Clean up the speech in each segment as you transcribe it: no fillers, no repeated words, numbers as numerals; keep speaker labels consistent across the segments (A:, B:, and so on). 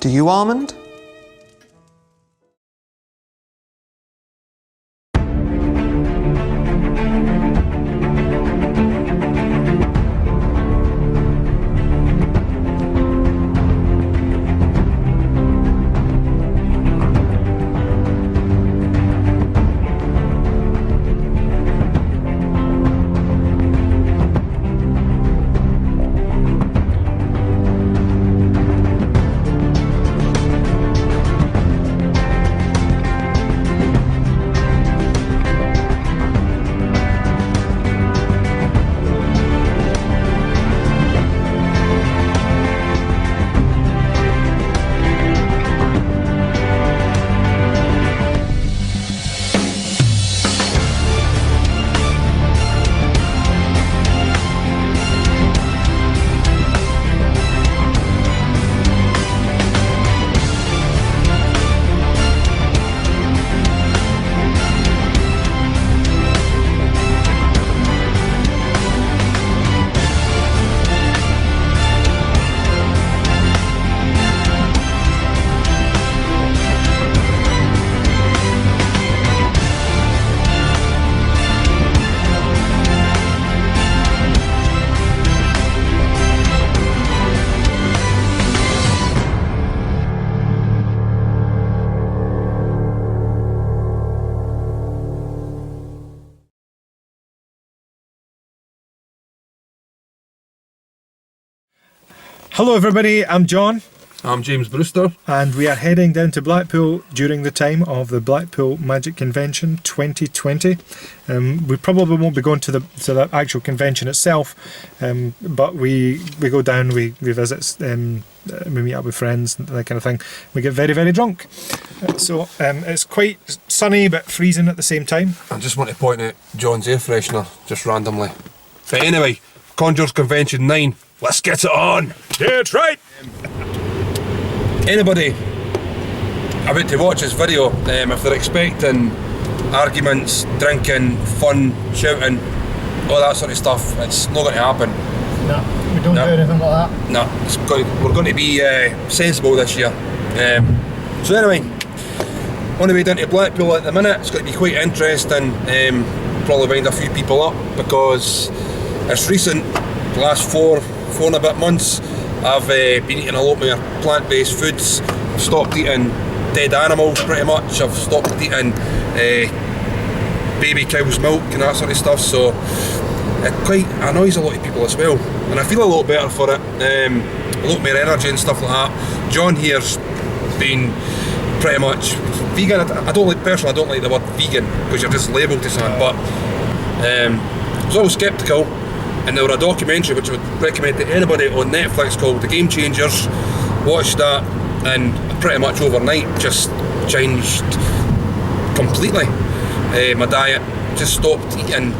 A: Do you, Almond?
B: Hello everybody, I'm John.
C: I'm James Brewster.
B: And we are heading down to Blackpool during the time of the Blackpool Magic Convention 2020. We probably won't be going to the actual convention itself, but we go down, we visit, we meet up with friends and that kind of thing. We get very, very drunk. So it's quite sunny but freezing at the same time.
C: I just want to point out John's air freshener, just randomly. But anyway, Conjurors Convention 9, let's get it on!
B: Yeah, that's right!
C: Anybody about to watch this video, if they're expecting arguments, drinking, fun, shouting, all that sort of stuff, it's not going to happen.
B: No, we don't do anything like that.
C: No, we're going to be sensible this year. So anyway, on the way down to Blackpool at the minute, it's going to be quite interesting. Probably wind a few people up because it's recent, the last four and a bit months, I've been eating a lot more plant-based foods. I've stopped eating dead animals pretty much. I've stopped eating baby cow's milk and that sort of stuff, so it quite annoys a lot of people as well, and I feel a lot better for it. A lot more energy and stuff like that. John here's been pretty much vegan. I don't like the word vegan because you're just labelled to something, but I was always sceptical. And there was a documentary which I would recommend to anybody on Netflix called The Game Changers. Watched that and pretty much overnight just changed completely my diet. Just stopped eating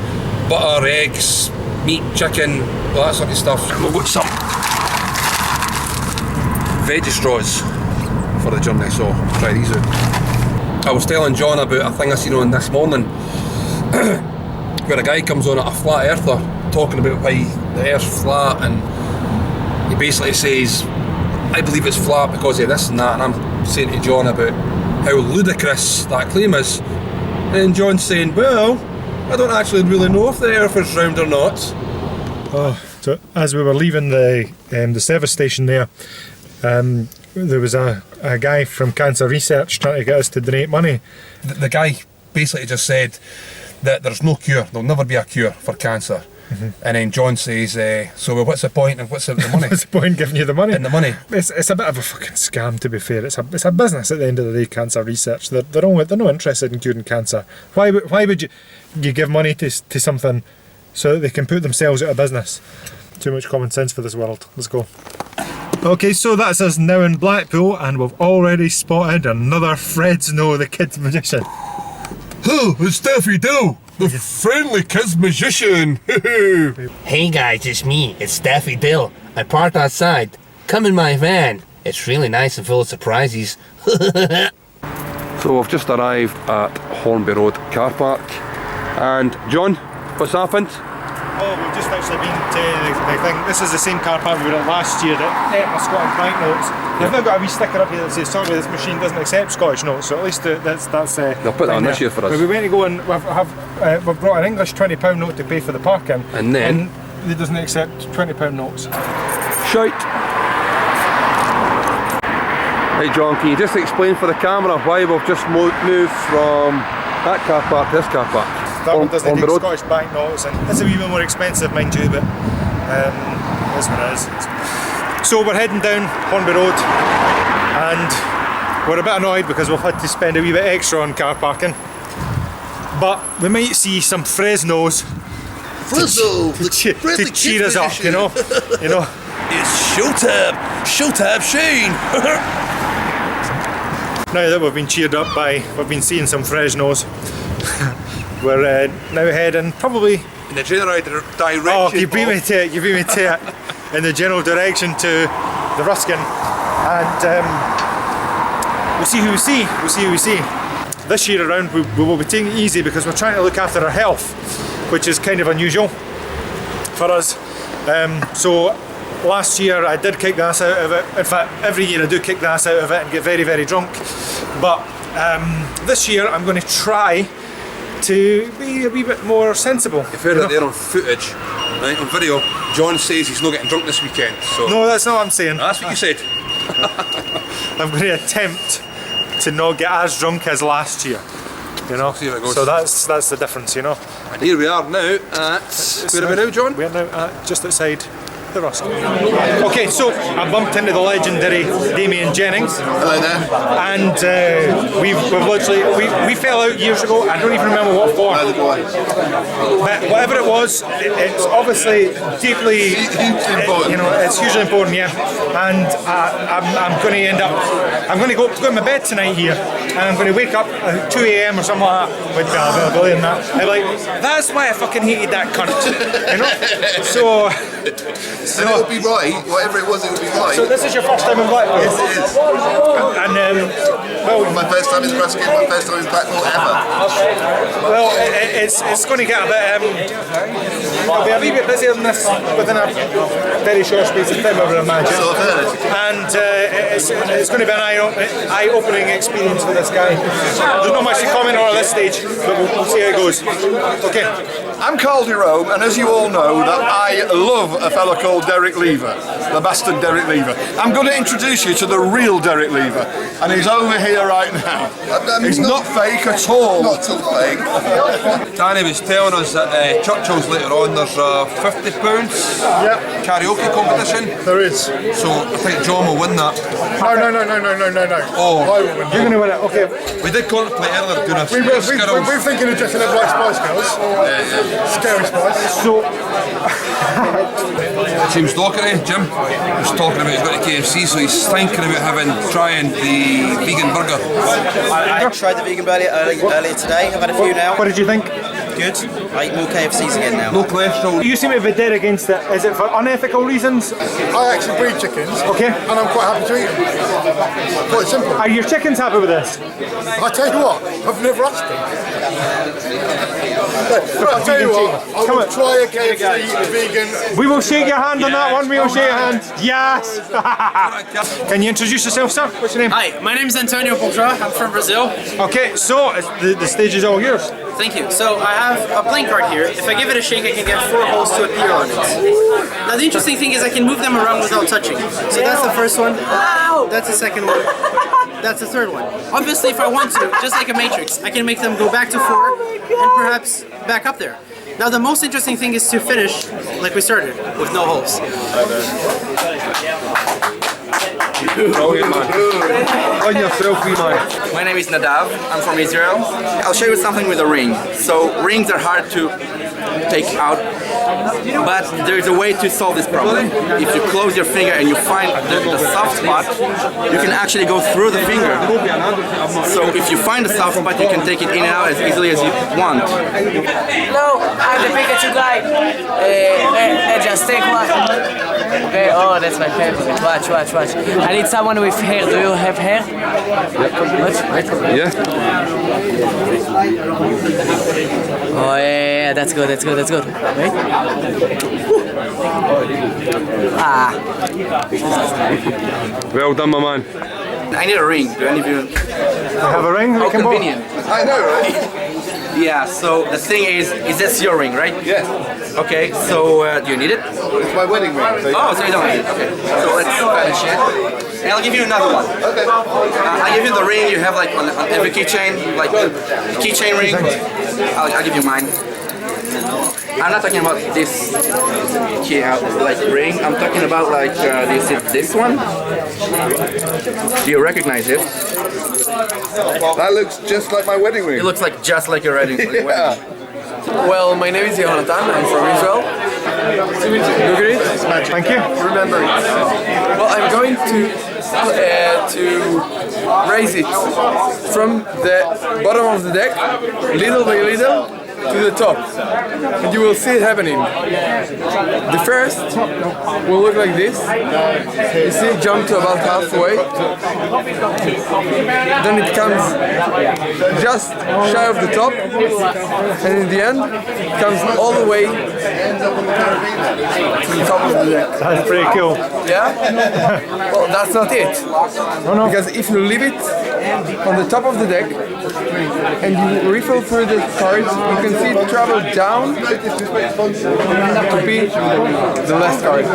C: butter, eggs, meat, chicken, all that sort of stuff. And we've got some veggie straws for the journey, so try these out. I was telling John about a thing I seen on this morning where a guy comes on at a flat earther talking about why the earth's flat, and he basically says, I believe it's flat because of this and that, and I'm saying to John about how ludicrous that claim is, and John's saying, well, I don't actually really know if the earth is round or not.
B: So as we were leaving the service station there was a guy from Cancer Research trying to get us to donate money.
C: The guy basically just said that there's no cure, there'll never be a cure for cancer. Mm-hmm. And then John says, so what's the point and what's the money?
B: What's the point in giving you the money?
C: And the money.
B: It's a bit of a fucking scam, to be fair. It's a business at the end of the day, Cancer Research. They're not interested in curing cancer. Why would you give money to something so that they can put themselves out of business? Too much common sense for this world. Let's go. Okay, so that's us now in Blackpool, and we've already spotted another Fred Snow, the kid magician.
C: Oh, it's Daffy Dill, the friendly kids magician.
D: Hey guys, it's me, it's Daffy Dill. I parked outside. Come in my van. It's really nice and full of surprises.
C: So we've just arrived at Hornby Road car park. And John, what's happened?
B: Oh, we've just actually been to the thing. This is the same car park we were at last year that ate my Scottish banknotes. They've now got a wee sticker up here that says, sorry, this machine doesn't accept Scottish notes, so at least that's
C: They'll put that on this year for us.
B: But we went to go and we've brought an English £20 note to pay for the parking,
C: and then
B: it doesn't accept £20 notes.
C: Shite. Hey John, can you just explain for the camera why we've just moved from that car park to this car park?
B: That one doesn't take Scottish banknotes, and it's a wee bit more expensive, mind you, but that's what it is. So we're heading down Hornby Road, and we're a bit annoyed because we've had to spend a wee bit extra on car parking. But we might see some Fresnos to cheer us up, you know.
C: It's showtime, Shane.
B: Now that we've been cheered up we've been seeing some Fresnos, we're now heading probably
C: in the general direction.
B: Oh, you beat me to it. In the general direction to the Ruskin, and we'll see who we see. This year around we will be taking it easy because we're trying to look after our health, which is kind of unusual for us. So last year I did kick the ass out of it. In fact, every year I do kick the ass out of it and get very, very drunk. But this year I'm going to try to be a wee bit more sensible.
C: You've heard it there on footage, right, on video. John says he's not getting drunk this weekend. So
B: no, that's not what I'm saying.
C: That's what you said.
B: I'm going to attempt to not get as drunk as last year. You know,
C: see how it goes.
B: So that's the difference, you know.
C: And here we are now at where are we now, John?
B: We're now at just outside the Ruskin. Okay, so I bumped into the legendary Damien Jennings.
A: Hello there.
B: And we've literally we fell out years ago. I don't even remember what for.
A: Neither do I.
B: But whatever it was, it's obviously deeply important. You know, it's hugely important, yeah. And I'm going to end up. I'm going to go to my bed tonight here, and I'm going to wake up at 2 a.m. or something like that. With a billion that. I'm like, that's why I fucking hated that cunt. You know.
A: And it would be right, whatever it was, it would be right.
B: So this is your first time in Blackpool?
A: Yes, it is.
B: And well,
A: my first time in Brewster, my first time in Blackpool ever.
B: Well, it's going to get a bit. It'll be a wee bit busier than this within a very short space of time, I would imagine.
A: So I've heard.
B: And it's going to be an eye-opening experience for this guy. There's not much to comment on at this stage, but we'll see how it goes. Okay.
A: I'm Carl Jerome, and as you all know, that I love a fella called Derek Lever, the bastard Derek Lever. I'm going to introduce you to the real Derek Lever, and he's over here right now. He's not fake at all. Not at all fake.
C: Danny was telling us that Churchill's later on there's a £50 karaoke competition.
A: There is.
C: So I think John will win that.
A: No.
C: Oh,
A: I will win.
B: You're going to win it, okay.
C: We did contemplate earlier doing a
A: We're thinking of dressing up like Spice Girls. Scary Spice.
B: So,
C: James Docherty, Jim, was talking about he's got to KFC, so he's thinking about trying the vegan burger.
E: I tried the vegan burger earlier today. I've had a few now.
B: what did you think?
E: Good. I eat more KFCs again now.
C: No cholesterol.
B: You seem to be dead against it. Is it for unethical reasons?
A: I actually breed chickens.
B: Okay.
A: And I'm quite happy to eat them. Quite simple.
B: Are your chickens happy with this?
A: I tell you what, I've never asked them. But I tell you what, I will try a KFC vegan.
B: We will shake your hand on that one. We will shake your hand. Yes. Can you introduce yourself, sir? What's your name?
F: Hi, my name is Antonio Bourgeois. I'm from Brazil.
B: Okay, so the stage is all yours.
F: Thank you. So I have a playing card here. If I give it a shake, I can get 4 holes to appear on it. Now the interesting thing is I can move them around without touching. So that's the first one. That's the second one. That's the third one. Obviously, if I want to, just like a matrix, I can make them go back to 4 and perhaps back up there. Now the most interesting thing is to finish like we started, with no holes.
C: Brilliant, man. On yourself, wee man.
G: My name is Nadav, I'm from Israel. I'll show you something with a ring. So rings are hard to take out, but there's a way to solve this problem. If you close your finger and you find the soft spot, you can actually go through the finger. So if you find the soft spot, you can take it in and out as easily as you want.
H: Hello, I'm the Pikachu guy. Just take one. Okay, oh, that's my favorite. Watch. I need someone with hair. Do you have hair? Watch.
C: Yeah.
H: Oh, yeah, Yeah, that's good. That's good. That's good. Wait. Ah.
C: Well done, my man.
G: I need a ring. Do any of you?
B: Have a ring?
G: How
B: We can both-
G: convenient.
A: I know, right?
G: Yeah, so the thing is this your ring, right?
A: Yes.
G: Okay, so do you need it?
A: It's my wedding ring. So
G: Oh, so you don't need it. Okay. So let's finish it. And I'll give you another one.
A: okay.
G: I'll give you the ring you have like on every keychain, like the keychain ring. I'll give you mine. I'm not talking about this key like ring. I'm talking about like do you see this one? Do you recognize it?
A: That looks just like my wedding ring.
G: It looks like just like your wedding.
A: Yeah.
I: Well, my name is Jonathan. I'm from Israel. You agree?
B: Thank you.
I: Remember it. Well, I'm going to raise it from the bottom of the deck, little by little, to the top, and you will see it happening. The first will look like this. You see it jump to about halfway. Then it comes just shy of the top, and in the end, it comes all the way to the top of the deck.
B: That's pretty cool.
I: Yeah? Well, that's not it.
B: No.
I: Because if you leave it on the top of the deck and you riffle through the cards, you can see it travel down to be the last card.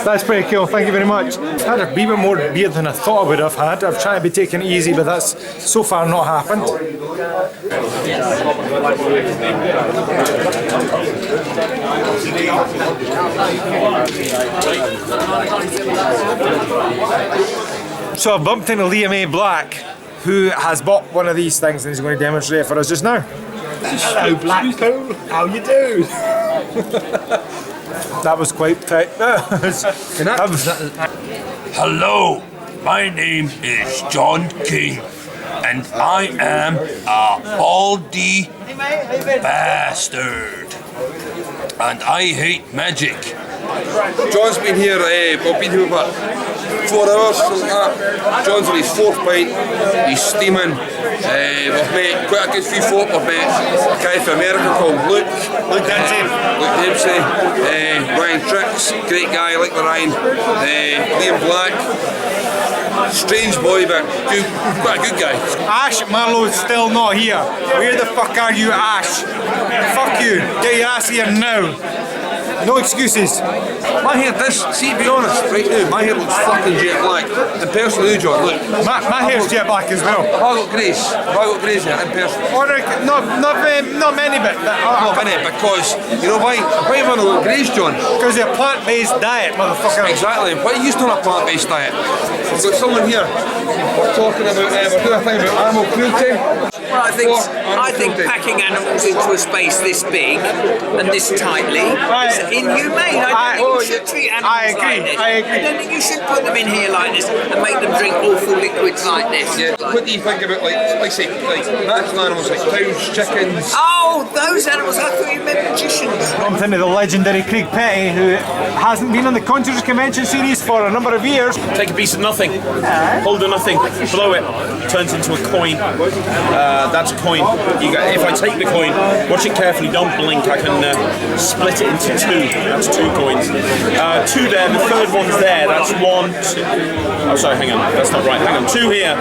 B: That's pretty cool. Thank you very much. I've had a wee bit more beer than I thought I would have had. I've tried to be taking it easy, but that's so far not happened. So I've bumped into Liam A. Black, who has bought one of these things and he's going to demonstrate it for us just now.
J: Hello, Blackpool. How you do?
B: That was quite tight.
K: Hello, my name is John King, and I am a baldy bastard, and I hate magic.
C: John's been here, well, been here for about 4 hours. John's on his 4th pint, he's steaming. We've met quite a good few folk. We've met a guy from America called Luke Dempsey, Ryan Tricks, great guy, like the Ryan, Liam Black. Strange boy, but quite a good guy.
B: Ash Marlowe's still not here. Where the fuck are you, Ash? Fuck you. Get your ass here now. No excuses.
C: My hair does, see, to be honest, right now, my hair looks fucking jet black. In person, you, John, look.
B: My hair's jet black as well.
C: Have I got greys? Have I got greys here in person?
B: Not many, but
C: Not many, because, you know why? Why have I not got greys, John?
B: Because you're a plant-based diet, motherfucker.
C: Exactly. Why are you still on a plant-based diet? We've got someone here. We're talking about, we're doing a thing about animal cruelty.
L: Well, I think packing animals into a space this big and this tightly is inhumane. I don't think you should treat animals like this.
B: I agree.
L: I don't think you should put them in here like this and make them drink awful liquids like this.
C: Yeah. What do you think about, like say, natural animals like cows, chickens?
L: Oh, those animals! I thought you meant magicians.
B: Bumped into the legendary Craig Petty, who hasn't been on the Conjurors Convention series for a number of years.
M: Take a piece of nothing, hold of nothing, blow it, turns into a coin. That's a coin. If I take the coin, watch it carefully, don't blink, I can split it into 2. That's 2 coins. 2 there, the third one's there, that's 1, 2. Oh, sorry, hang on, that's not right. Hang on, 2 here,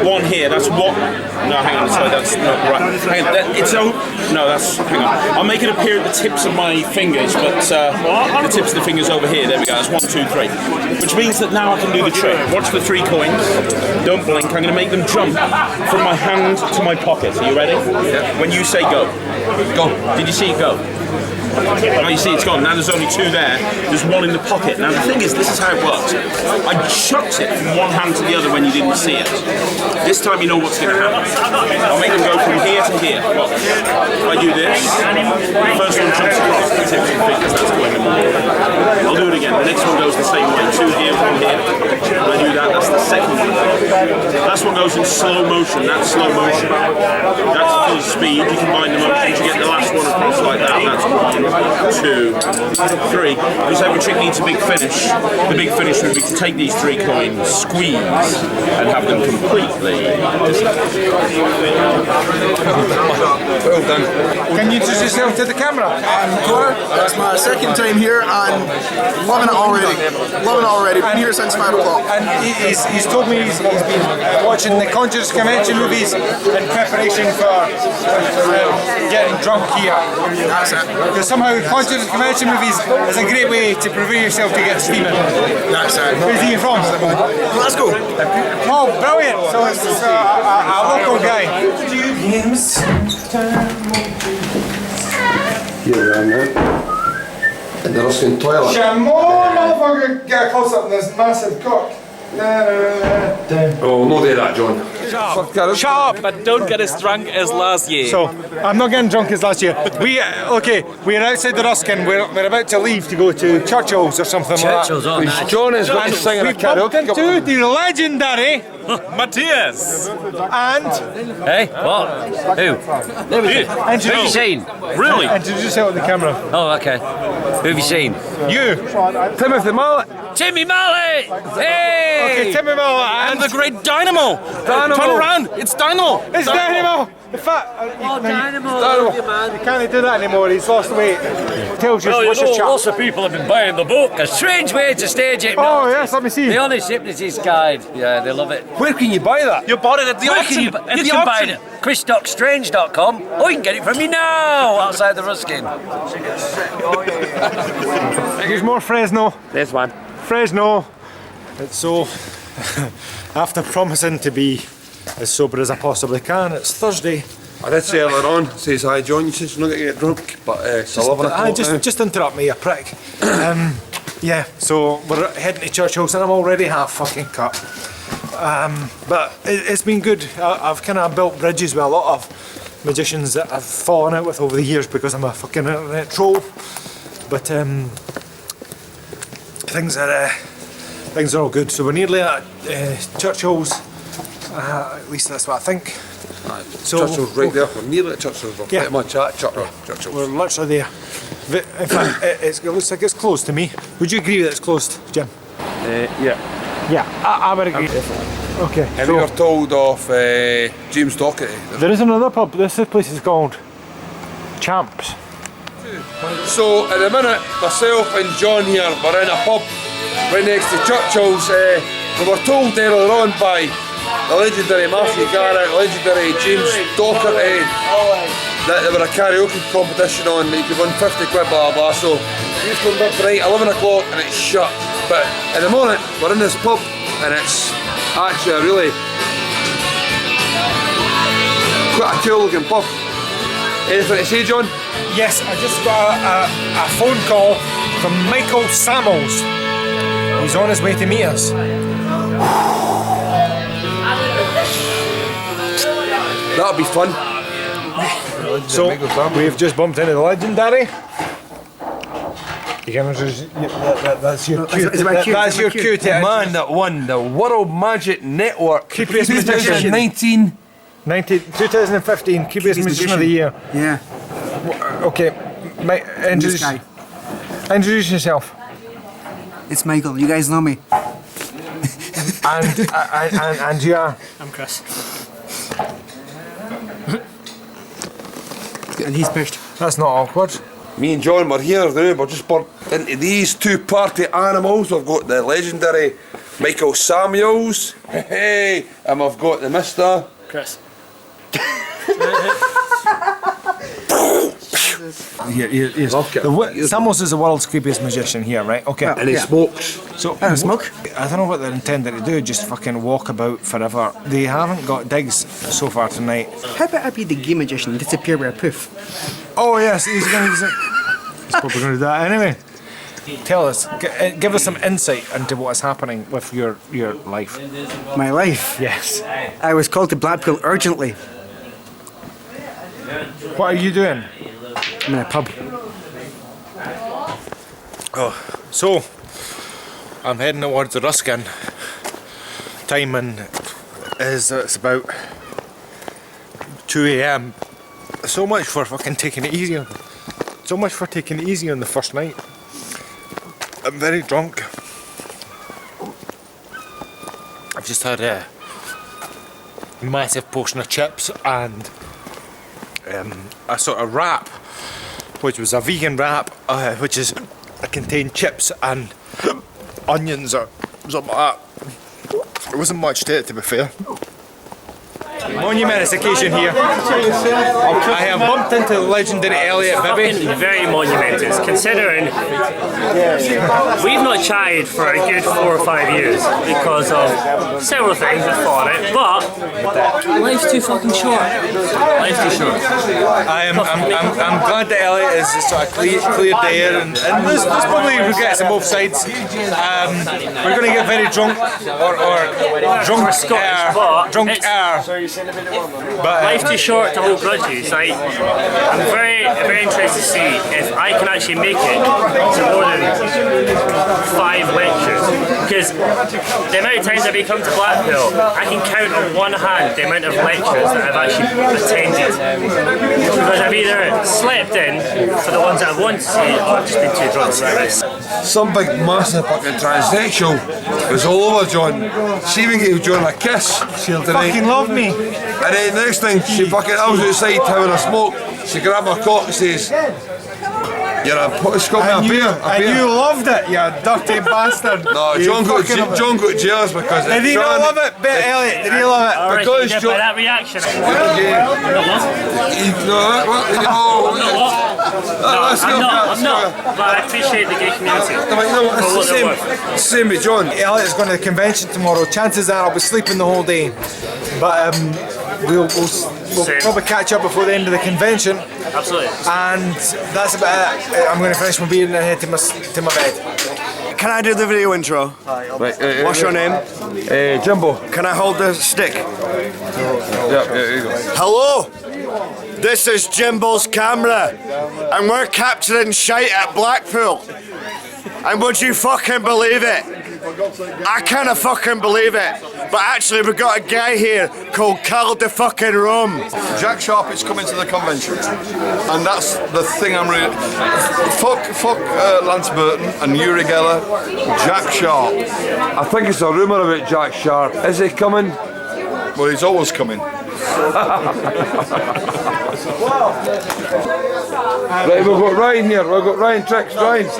M: 1 here, that's 1. No, hang on, sorry, that's not right. Hang on, hang on. I'll make it appear at the tips of my fingers, but the tips of the fingers over here, there we go, that's 1, 2, 3. Which means that now I can do the trick. Watch the 3 coins, don't blink, I'm going to make them jump from my hand to my pocket. Are you ready? Yeah. When you say go. Go. Did you see it go? Oh, you see it's gone. Now there's only 2 there. There's 1 in the pocket. Now the thing is, this is how it works. I chucked it from one hand to the other when you didn't see it. This time you know what's going to happen. I'll make them go from here to here. Watch. If I do this, the first one jumps across the tips of the fingers. That's going in the water. I'll do it again. The next one goes the same way. 2 here, 1 here. When I do that, that's the second one. Last one goes in slow motion. That's slow motion. That's full speed. You combine the motions. You get the last one across like that. That's 1, 2, 2, 3. Because every trick needs a big finish. The big finish would be to take these 3 coins, squeeze, and have them completely.
C: Well done.
I: Can you introduce yourself to the camera?
N: I'm Connor. That's my second time here and loving it already. Loving it already. Been here since 5 o'clock.
I: And he's told me he's been watching the Conjurors Convention movies in preparation for getting drunk here.
N: That's it.
I: Because somehow Conjurors Convention movies is a great way to prepare yourself to get steaming.
N: That's it.
I: Where's he from?
N: Let's go.
I: Oh, brilliant! So it's a local guy.
C: Here we are now. In the Ruskin toilet.
I: Come on, motherfucker! Get a close up on this massive cock.
C: Oh, no do that, John.
O: Shut up and don't get as drunk as last year.
I: So, I'm not getting drunk as last year. We're outside the Ruskin. We're about to leave to go to Churchill's or something
O: Churchill's,
I: like that.
O: oh, nice.
C: John is going to sing in a
I: We bumped
C: karaoke.
I: into the legendary
O: Matthias!
I: and...
O: Hey, what? Who? Who have you seen?
I: Really? Introduce yourself to the camera.
O: Oh, okay. Who have you seen?
I: You!
C: Timothy Mallet.
O: Timmy Mallet! Hey!
I: Okay, Timmy Mallet
O: And the great Dynamo! Turn around! It's Dynamo!
I: It's Dynamo! In fact,
O: Dynamo!
I: You can't do that anymore, he's lost weight. Tells you what's your chat.
O: Lots of people have been buying the book. A strange way to stage hypnosis.
I: Oh, yes, let me see.
O: The Honest Hypnotist Guide. Yeah, they love it.
C: Where can you buy that?
O: You bought it at the auction. You can buy it at chrisstockstrange.com or you can get it from me now outside the Ruskin.
I: Here's more Fresno.
O: There's one.
I: Fresno. It's so, after promising to be as sober as I possibly can, it's Thursday.
C: I did say earlier on, says hi John, you said you're not going to get drunk, but it's 11 o'clock now.
I: Just interrupt me, you prick. Yeah, so we're heading to Churchill's and I'm already half fucking cut. But it's been good. I've kind of built bridges with a lot of magicians that I've fallen out with over the years because I'm a fucking internet troll. But things are all good. So we're nearly at Churchill's. At least that's what I think.
C: So Churchill's right there. We're nearly at Churchill's. We're pretty much at Churchill's.
I: We're literally there. In fact, it looks like it's closed to me. Would you agree that it's closed, Jim?
C: Yeah.
I: Yeah, I would agree. Okay.
C: And we were told of James Docherty.
I: There is another pub. This place is called Champs.
C: So at the minute, myself and John here, we're in a pub right next to Churchill's. We were told earlier on by the legendary Matthew Garrett, legendary James Docherty, that there were a karaoke competition on, that you could win 50 quid, blah blah. So we've come up right 11 o'clock and it's shut. But at the moment, we're in this pub and it's actually a really quite a cool looking pub. Anything to say, John?
I: Yes, I just got a phone call from Michael Sammels. He's on his way to meet us.
C: That'll be fun.
I: So, we've just bumped into the legendary. You can that's your cue. That's your cue to
C: man that won the World Magic Network.
I: Keepiest Magician 2015 Keepiest Magician of the Year.
N: Yeah.
I: Okay, introduce yourself.
N: It's Michael. You guys know me.
I: and you are?
F: I'm Chris.
N: And he's pushed.
I: That's not awkward.
C: Me and John were here now, we're just bumped into these two party animals. We've got the legendary Michael Sammels, hey, and we've got the Mr.
F: Chris.
I: Sammels is the world's creepiest magician here, right? Okay.
C: And he smokes.
I: So
N: I smoke.
I: I don't know what they're intending to do, just fucking walk about forever. They haven't got digs so far tonight.
N: How about I be the gay magician and disappear with a poof?
I: Oh yes, he's probably going to do that anyway. Tell us, give us some insight into what is happening with your life.
N: My life?
I: Yes.
N: I was called to Blackpool urgently.
I: What are you doing?
N: I'm in a pub.
I: Oh, so I'm heading towards the Ruskin. Timing is it's about 2 AM. So much for fucking taking it easier.
P: So much for taking it easy on the first night. I'm very drunk. I've just had a massive portion of chips and a sort of wrap, which was a vegan wrap, which contained chips and onions or something like that. There wasn't much to it, to be fair. Monumentous occasion here. I have bumped into the legendary Elliot Bibby.
Q: Very monumentous, considering we've not chatted for a good 4 or 5 years because of several things before it, but life's too fucking short. Life's too short.
P: I'm glad that Elliot is sort of cleared the air, and there's probably regrets on both sides. We're going to get very drunk, or drunk air.
Q: But life's too short to hold grudges. I'm very interested to see if I can actually make it to more than 5 lectures. Because the amount of times I've come to Blackpool, I can count on one hand the amount of lectures that I've actually attended. Because I've either slept in for the ones that I want to see, or I've just been too drunk to miss.
C: Some big massive fucking transsexual was all over John. See if we gave John a kiss. She'll
P: fucking love me.
C: And then next thing, she fucking, I was outside having a smoke, she grabbed my cock and says, "You're a beer."
P: And you loved it, you dirty bastard.
C: No, John got jealous because
P: did he not love it? Elliot, did he love it?
Q: Alright,
C: because
Q: John, by that reaction.
C: I'm
Q: not, but I appreciate the gay community.
C: It's the same with John.
P: Elliot's going to the convention tomorrow. Chances are I'll be sleeping the whole day. But we'll probably catch up before the end of the convention.
Q: Absolutely.
P: And that's about it. I'm going to finish my beer and then head to my bed.
R: Can I do the video intro? What's your name?
C: Jimbo.
R: Can I hold the stick?
C: Yeah, here you go.
R: Hello! This is Jimbo's camera, and we're capturing shite at Blackpool. And would you fucking believe it? I can't fucking believe it. But actually, we've got a guy here called Carl the fucking Rum.
A: Jack Sharp is coming to the convention, and that's the thing I'm really. Fuck Lance Burton and Uri Geller. Jack Sharp.
C: I think it's a rumour about Jack Sharp. Is he coming?
A: Well, he's always coming.
C: Right, we've got Ryan here. We've got Ryan Tricks. Ryan.
S: Do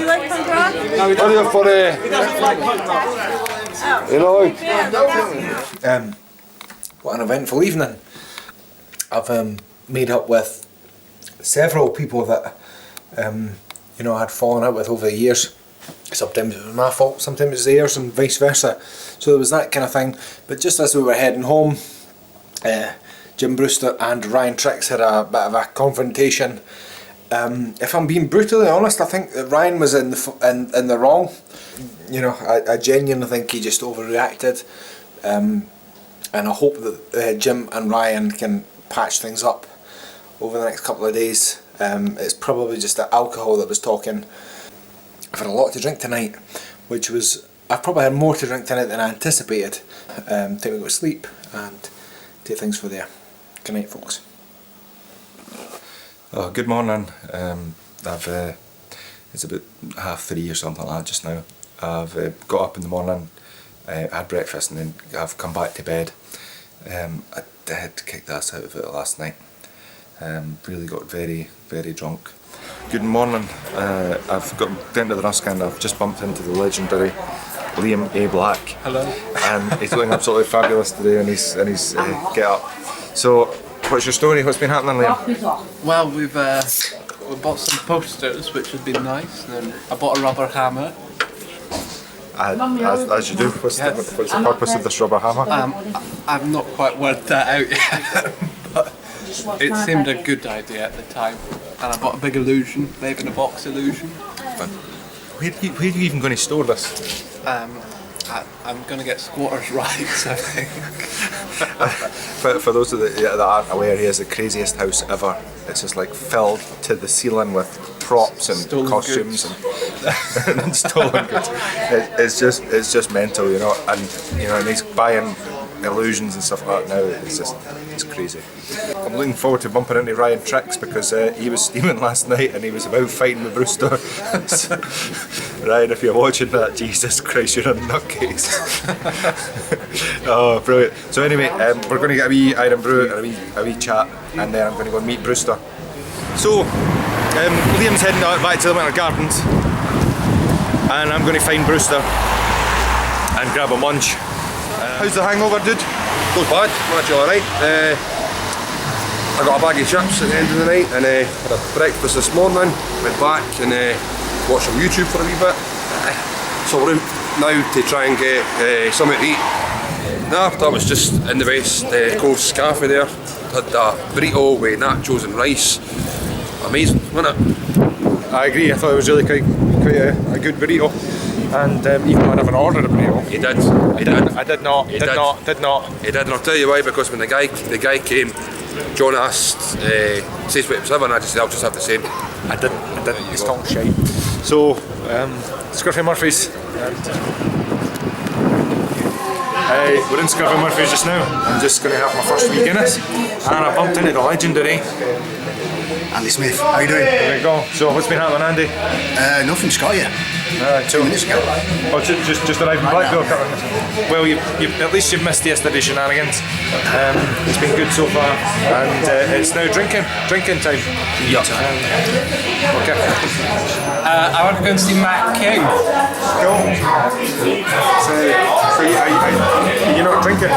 S: you like punk rock?
C: Earlier for you know.
P: What an eventful evening. I've made up with several people that I'd fallen out with over the years. Sometimes it was my fault, sometimes it was theirs, and vice versa. So there was that kind of thing. But just as we were heading home, Jim Brewster and Ryan Tricks had a bit of a confrontation. If I'm being brutally honest, I think that Ryan was in the wrong. I genuinely think he just overreacted, and I hope that Jim and Ryan can patch things up over the next couple of days. It's probably just the alcohol that was talking. I've had a lot to drink tonight, I've probably had more to drink tonight than I anticipated. Take me to go to sleep and take things for there. Good night, folks.
T: Oh, good morning. It's about 3:30 or something like that just now. I've got up in the morning, had breakfast, and then I've come back to bed. I did kick the ass out of it last night. Really got very, very drunk. Good morning. I've got down to the Rusk and I've just bumped into the legendary Liam A. Black.
U: Hello.
T: And he's looking absolutely fabulous today in his get up. So, what's your story? What's been happening, Liam?
U: Well, we bought some posters, which has been nice, and then I bought a rubber hammer.
T: As you do. What's the purpose of this rubber hammer?
U: I've not quite worked that out yet, but it seemed a good idea at the time. And I bought a big illusion, Babe in a Box illusion.
T: Where are you even going to store this?
U: I'm going to get squatters' rights, I think.
T: For those that aren't aware, he has the craziest house ever. It's just like filled to the ceiling with props and stolen costumes and stolen goods. It's just mental, and he's buying illusions and stuff like that now. It's just It's crazy. I'm looking forward to bumping into Ryan Tricks because he was steaming last night and he was about fighting with Brewster. So, Ryan, if you're watching that, Jesus Christ, you're a nutcase. Oh, brilliant. So anyway, we're going to get a wee Iron Brew and a wee chat, and then I'm going to go and meet Brewster. So, Liam's heading back to the Winter Gardens, and I'm going to find Brewster and grab him lunch. How's the hangover, dude?
C: Not bad, I'm actually alright. I got a bag of chips at the end of the night and had a breakfast this morning, went back and watched some YouTube for a wee bit. So we're out now to try and get something to eat. Nah, that was just in the West Coast Cafe there. Had a burrito with nachos and rice. Amazing, wasn't it?
T: I agree, I thought it was really quite a good burrito. And even though I never ordered a burrito.
C: He did.
T: I did not. He did not.
C: He did, and I'll tell you why, because when the guy came, John asked, says what it was having, I just said, I'll just have the same.
T: I didn't, it's not shite. So, Scruffy Murphy's. We're in Scruffy Murphy's just now. I'm just going to have my first wee Guinness. And I bumped into the legendary
D: Andy Smith, how you doing?
T: There we go. So what's been happening, Andy?
D: Nothing's got you. 2 minutes ago.
T: Oh, just arrived in Blackpool. Well, at least you've missed yesterday's shenanigans. It's been good so far, and it's now drinking time.
L: Yeah.
T: Okay.
L: I want to go and see Matt King.
T: Cool. So you're not drinking?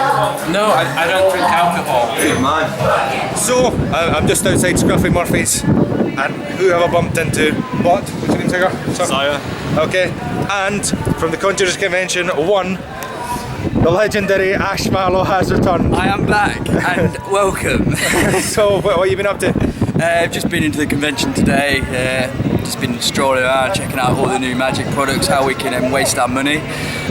L: No, I don't drink alcohol.
T: Good man. So I'm just outside Scruffy Murphy's, and who have I bumped into? What? What's your name, Tiger?
M: Saya.
T: Okay. And from the Conjurors Convention, the legendary Ash Marlowe has returned.
V: I am back and welcome.
T: So what have you been up to?
V: I've just been into the convention today. Just been strolling around, checking out all the new magic products, how we can waste our money.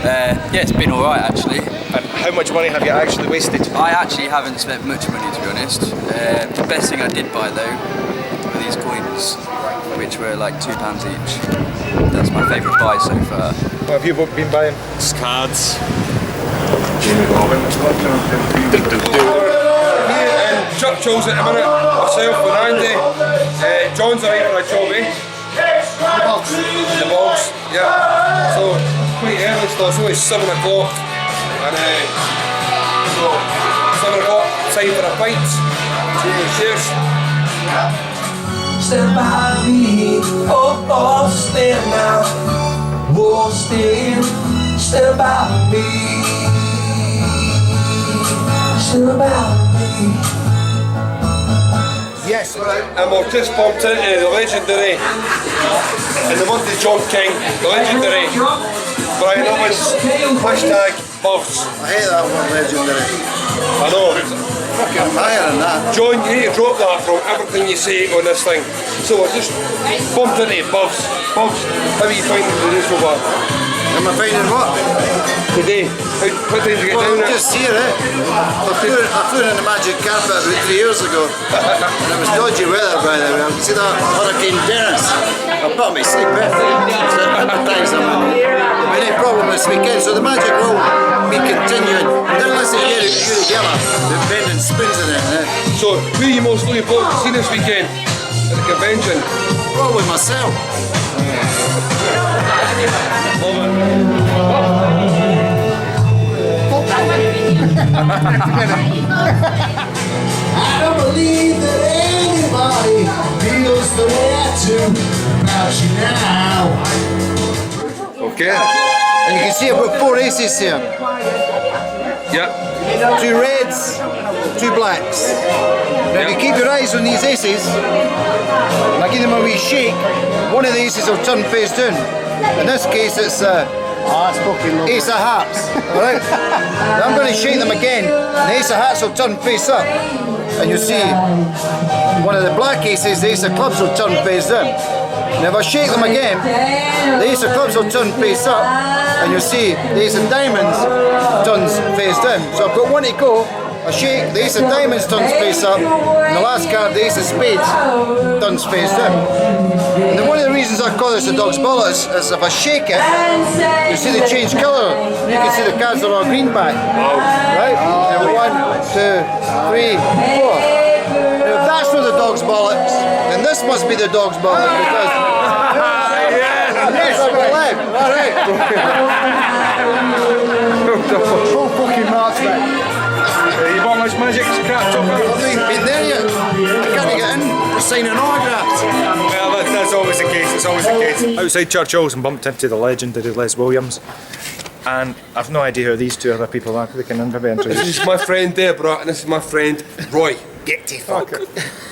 V: Yeah, it's been alright actually.
T: And how much money have you actually wasted?
V: I actually haven't spent much money, to be honest. The best thing I did buy though were these coins, which were like £2 each. That's my favourite buy so far.
T: What have you been buying?
M: Just cards.
C: Chuck Chills at the minute, myself and Andy. John's arrived for a job, eh? The box, yeah. So, quite early still, it's only 7 o'clock. And so, 7 o'clock, time for a pint. Cheers.
W: Stand by me, oh, stand now. Oh, stand by me. Stand by me.
C: Yes, and we've just bumped into the legendary, in the month of John King, the legendary Brian Owens, hashtag Bubs.
D: I hate that one, legendary.
C: I know.
D: Fucking higher than that.
C: John, you need to drop that from everything you say on this thing. So I just bumped into Bubs. Bubs, how are you finding the day so far?
D: Am I finding what?
C: Today. What time did you get down there?
D: Just here, eh? I flew in the magic carpet about 3 years ago. And it was dodgy weather, by the way. I could see that Hurricane Dennis. I put on my sleep, eh? So advertise them. Any problem this weekend, so the magic will be continuing. Then listen to you together, the bending spoons in it, eh?
C: So, who are you most looking forward to see this weekend at the convention?
D: Probably myself.
W: I don't believe that anybody feels the way I do about you now.
C: Okay.
D: And you can see I've got 4 aces here.
C: Yep.
D: 2 reds, 2 blacks. Now if you keep your eyes on these aces, and I give them a wee shake, one of the aces will turn face down. In this case it's Ace of Hearts. Alright? Now I'm going to shake them again, and the Ace of Hearts will turn face up. And you'll see one of the black aces, the Ace of Clubs will turn face down. Now if I shake them again, the Ace of Clubs will turn face up, and you'll see the Ace of Diamonds turns face down. So I've got one to go. I shake, the Ace of Diamonds turns face up, and the last card, the Ace of Spades, turns face down. And then one of the reasons I call this a dog's bullet is if I shake it, you see they change colour. You can see the cards are all green back. Right? And 1, 2, 3, 4. Now if that's not the dog's bollocks, then this must be the dog's bullet because yes, I'm left. Alright. Full fucking marks back.
C: You bought much magic scratch up?
D: I haven't been there yet. I can't get in for signing autographs.
B: Well, that's always the case. It's always the case. Outside Churchill's and bumped into the legendary Les Williams. And I've no idea who these two other people are. They can never be introduced.
C: This is my friend Deborah and this is my friend Roy. Get the fuck.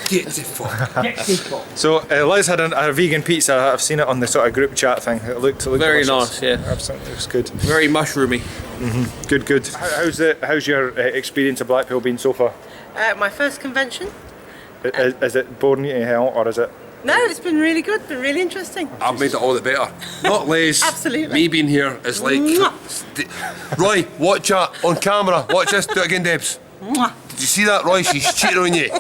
C: Get the fuck.
B: So Les had a vegan pizza. I've seen it on the sort of group chat thing. It looked
U: very
B: delicious.
U: nice. Yeah,
B: absolutely, it was good.
U: Very mushroomy.
B: Good. How's your experience of Blackpool been so far?
E: My first convention.
B: Is it boring you to hell, or is it?
E: No, it's been really good. Been really interesting.
C: I've made it all the better. Not Les.
E: Absolutely.
C: Me being here is like. Roy, watch that on camera. Watch this. Do it again, Debs.
E: Mwah.
C: Did you see that, Roy? She's cheating on you.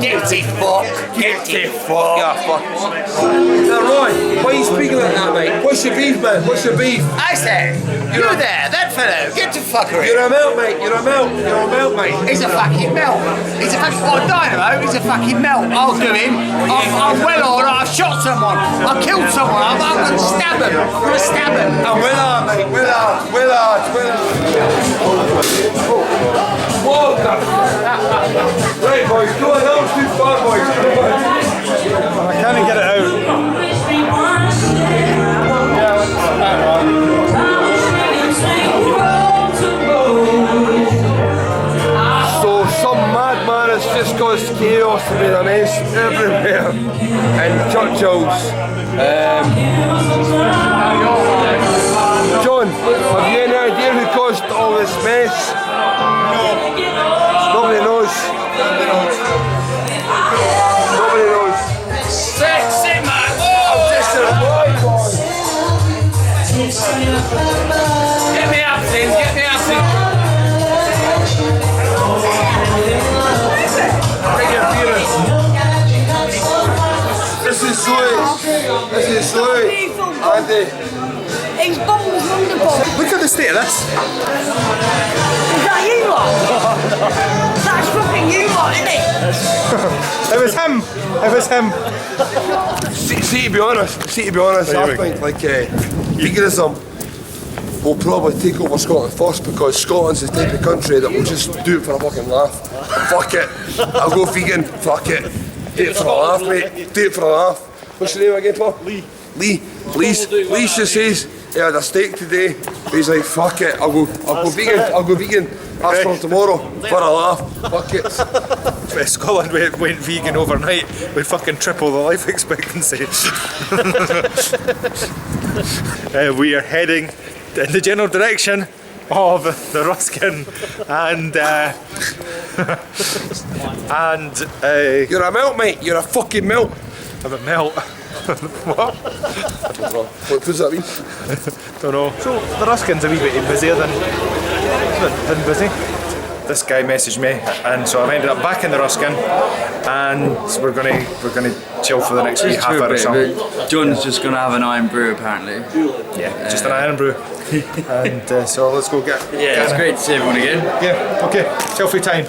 C: Get the fuck. Yeah, fuck. Now, Roy, why are you speaking like that, mate? What's your beef, man? What's your beef?
L: I say, you there, that fellow, get to fuckery.
C: You're a melt, mate. You're a melt. You're a melt, mate.
L: He's a fucking melt. He's a fucking dynamo. He's a fucking melt. I'll do him. I'm well on. I've shot someone. I've killed someone. I'm going to stab him. I'm going to stab him.
C: I'm well hard, mate. Well hard. Whoa! Right, boys. Go on. That was too far, boys.
B: I can't get it out.
C: So some madman has just caused chaos to be a mess everywhere in Churchill's. John, have you any idea who caused all this mess? No. Nobody knows. Nobody knows.
L: Sexy man.
C: I'm just a boy.
L: Get me up, Tim. Get me up, Tim.
C: This is Zoe. This is Zoe. Andy.
S: He's bombs wonderful.
B: Look at the state of this.
S: Is that you lot? That's fucking you lot, isn't it?
B: It was him. It was him.
C: See, to be honest, I think like veganism will probably take over Scotland first because Scotland's the type of country that will just do it for a fucking laugh. Fuck it. I'll go vegan. Fuck it. Do it for a laugh, mate. Do it for a laugh. What's your name again, Paul? Lee just says he had a steak today. He's like, fuck it. I'll go vegan. Ask for tomorrow for a laugh. Fuck it.
B: If Scotland went vegan overnight, we'd fucking triple the life expectancy. We are heading in the general direction of the Ruskin and
C: you're a melt, mate. You're a fucking melt.
B: I'm a melt. What?
C: I don't know. What does that mean?
B: Don't know. So the Ruskin's a wee bit busier than busy. This guy messaged me, and so I've ended up back in the Ruskin, and we're gonna chill for the next wee half hour or something.
V: John's just gonna have an iron brew apparently.
B: Yeah, just an iron brew. And so let's go get.
V: Yeah, it's great to see everyone again.
B: Yeah. Okay. Selfie time.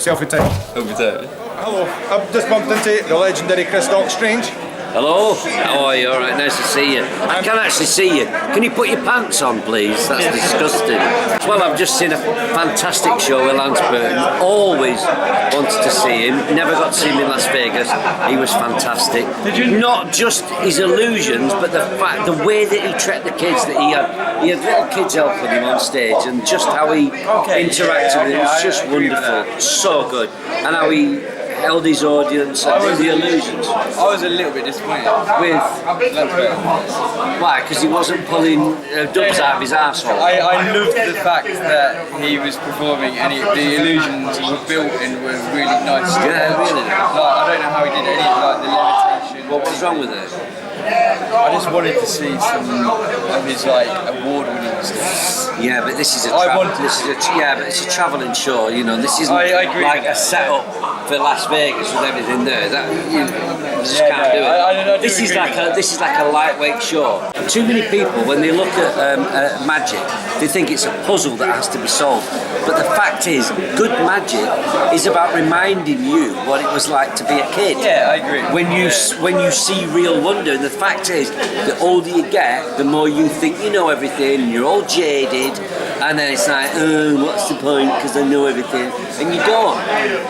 V: Over there.
B: Hello. I've just bumped into the legendary Chris Doc Strange.
O: Hello? How are you? All right, nice to see you. I can actually see you. Can you put your pants on, please? That's disgusting. Well, I've just seen a fantastic show with Lance Burton. Always wanted to see him. Never got to see him in Las Vegas. He was fantastic. Not just his illusions, but the way that he treated the kids that he had little kids helping him on stage, and just how he interacted with them. It was just wonderful. So good. And how he held his audience and the illusions.
V: I was a little bit disappointed
O: with why? Because he wasn't pulling dubs out of his arsehole.
V: I loved the fact that he was performing and the illusions were built and were really nice.
O: Yeah, really.
V: I don't know how he did any like the levitation.
O: What was wrong with it?
V: I just wanted to see some of his like award-winning stuff.
O: Yeah, but this is but it's a travelling show. You know, this isn't like a setup for Las Vegas with everything there. That you just can't do it. This is like a lightweight show. Too many people, when they look at magic, they think it's a puzzle that has to be solved. But the fact is, good magic is about reminding you what it was like to be a kid.
V: Yeah, I agree.
O: When you see real wonder, and the fact is, the older you get, the more you think you know everything, and you're all jaded, and then it's like, oh, what's the point? Because I know everything, and you don't.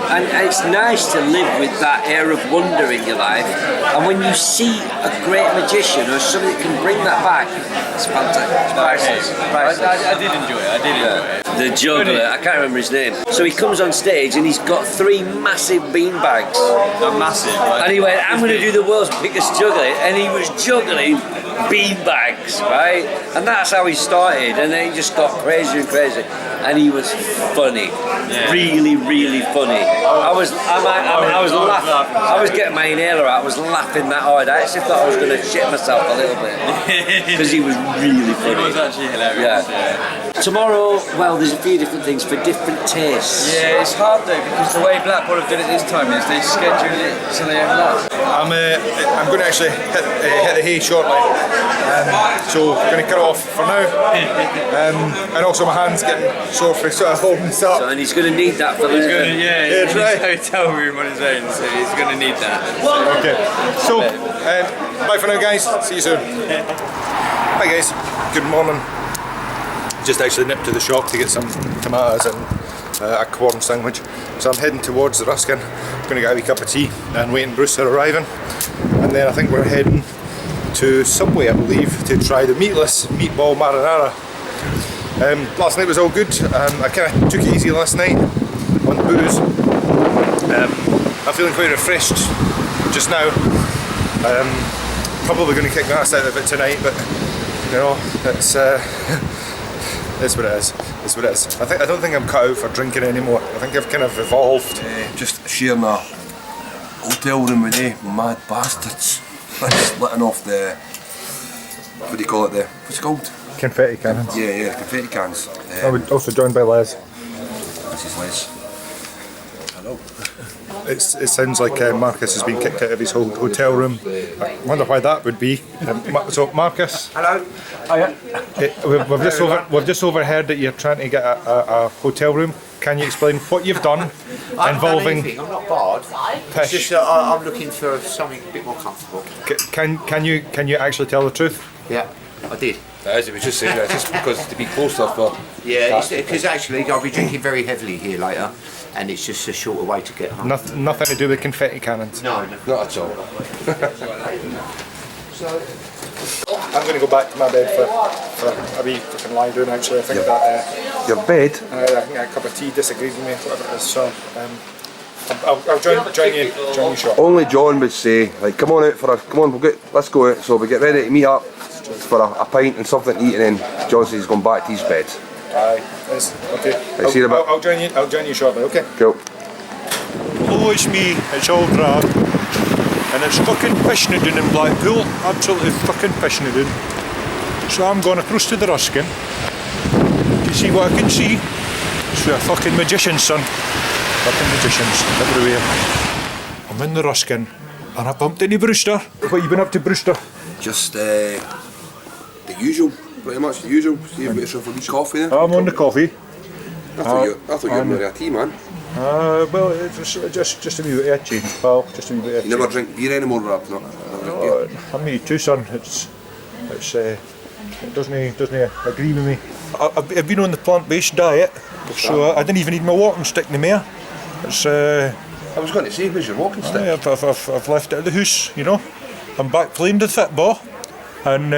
O: And it's nice to live with that air of wonder in your life. And when you see a great magician or somebody that can bring that back, it's fantastic. It's priceless.
V: I did enjoy it.
O: The juggler, I can't remember his name. So he comes on stage and he's got 3 massive beanbags.
V: They're massive, right?
O: And he went, I'm going to do the world's biggest juggling. And he was juggling beanbags, right? And that's how he started. And then he just got crazier and crazier. And he was funny. Yeah. Really, really funny. I was laughing. I was getting my inhaler out. I was laughing that hard. I actually thought I was going to shit myself a little bit. Because he was really funny.
V: He was actually hilarious.
O: Yeah. Tomorrow, well, there's a few different things for different tastes.
V: Yeah, it's hard though, because the way Blackpool have done it this time is they schedule it so they overlap.
B: I'm going to actually hit the hay shortly, so I'm going to cut it off for now. And also my hand's getting sore for sort of holding this up.
O: And he's going to need that for the
V: he's in his hotel room on his own, so he's going to need that.
B: Okay, so bye for now, guys. See you soon. Hi guys, good morning. Just actually nipped to the shop to get some tomatoes and a corn sandwich. So I'm heading towards the Ruskin. Going to get a wee cup of tea and waiting Brewster arriving. And then I think we're heading to Subway, I believe, to try the meatless meatball marinara. Last night was all good. I kind of took it easy last night on the booze. I'm feeling quite refreshed just now. Probably going to kick my ass out of it tonight, but you know, it's what it is. It's what it is. I don't think I'm cut out for drinking anymore. I think I've kind of evolved.
K: Just sharing a hotel room with mad bastards. Just letting off the, what do you call it there? What's it called?
B: Confetti cannons.
K: Yeah, confetti cans.
B: I'm also joined by Les.
K: This is Les. Hello.
B: It sounds like Marcus has been kicked out of his hotel room. I wonder why that would be. So Marcus.
L: Hello.
B: We've just overheard that you're trying to get a hotel room. Can you explain what you've done involving?
L: I'm not barred.
B: Pish.
L: It's just I'm looking for something a bit more comfortable.
B: Can you actually tell the truth?
L: Yeah, I did.
C: As it was just saying that, just because to be closer for.
L: Yeah, because actually I'll be drinking very heavily here later, and it's just a shorter way to get home.
B: Nothing to do with confetti cannons.
L: No,
C: not at all.
B: I'm going to go back to my bed for a wee fucking lie down. Actually, I think that
K: your bed.
B: I think a cup of tea disagrees with me, whatever it is. So I'll join you shortly.
K: Only John would say, like, come on out let's go out. So we get ready to meet up for a pint and something to eat, and then John says he's going back to his bed.
B: Aye, okay. I'll join you shortly. Okay.
K: Cool.
B: Hello, it's me. It's Auld, and it's fucking pissing it down in Blackpool. Absolutely fucking pissing it down. So I'm going across to the Ruskin. Do you see what I can see? It's a fucking magician, son. Fucking magicians everywhere. I'm in the Ruskin and I bumped into Brewster. What you been up to, Brewster?
K: Just the usual, pretty much the usual. See if yourself a wee coffee there.
B: I'm on the coffee.
K: I thought you were more a tea man.
B: Well, it's just a wee bit of change, pal. Just a wee bit of
K: You never drink beer anymore, Rob? No.
B: me too, son. It doesn't agree with me. I've been on the plant-based diet, so I didn't even need my walking stick anymore. It's
K: I was going to say, where's your walking stick?
B: I've left it at the house, you know. I'm back playing the football, and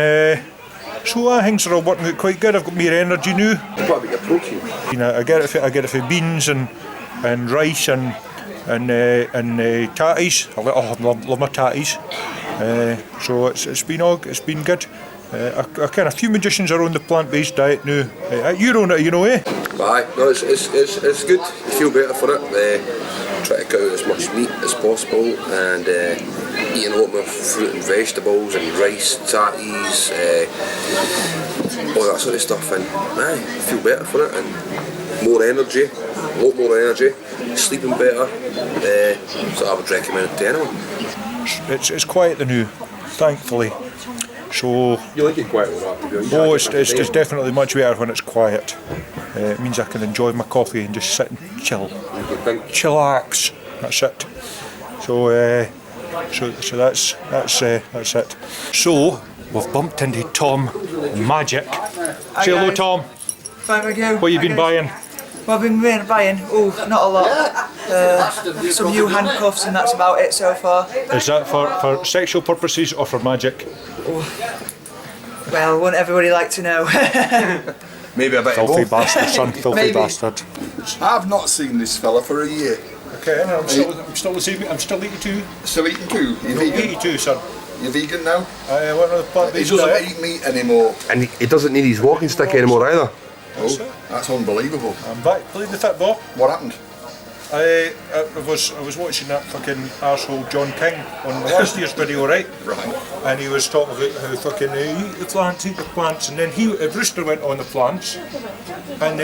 B: so things are all working out quite good. I've got more energy now.
K: What about your protein?
B: You know, I get it for beans and rice and tatties. I love my tatties. So it's been good. I kind of few magicians are on the plant-based diet now. You're on it, you know, eh?
K: Aye, no, it's good. You feel better for it. Try to cut out as much meat as possible and eating a lot more fruit and vegetables and rice, tatties, all that sort of stuff. And aye, you feel better for it and more energy, a lot more energy, sleeping better. So I would recommend it to anyone.
B: It's quieter now, thankfully. So
K: you like it quiet with that?
B: Oh, it's definitely much better when it's quiet. It means I can enjoy my coffee and just sit and chill, chillax. That's it. So that's it. So we've bumped into Tom Magic. Say hello, Tom.
G: Thank you.
B: What have you been buying?
G: Well, I've been buying, not a lot. Some new handcuffs and that's about it so far.
B: Is that for sexual purposes or for magic?
G: Well, wouldn't everybody like to know?
K: Maybe a bit
B: filthy
K: of both.
B: bastard, son, filthy
G: Maybe.
B: bastard.
A: I've not seen this fella for a year.
B: Okay, I'm still the same. I'm still 82.
A: Still eating too? You're vegan?
B: 82, son.
A: You're vegan now?
B: I went on the plant-based
A: He doesn't
B: diet.
A: eat meat anymore.
K: And he doesn't need his walking stick anymore either.
A: Oh, that's unbelievable.
B: I'm back playing the football.
A: What happened?
B: I was watching that fucking arsehole John King on the last year's video, right?
A: Right.
B: And he was talking about how fucking eat the plants, and then Brewster went on the plants, and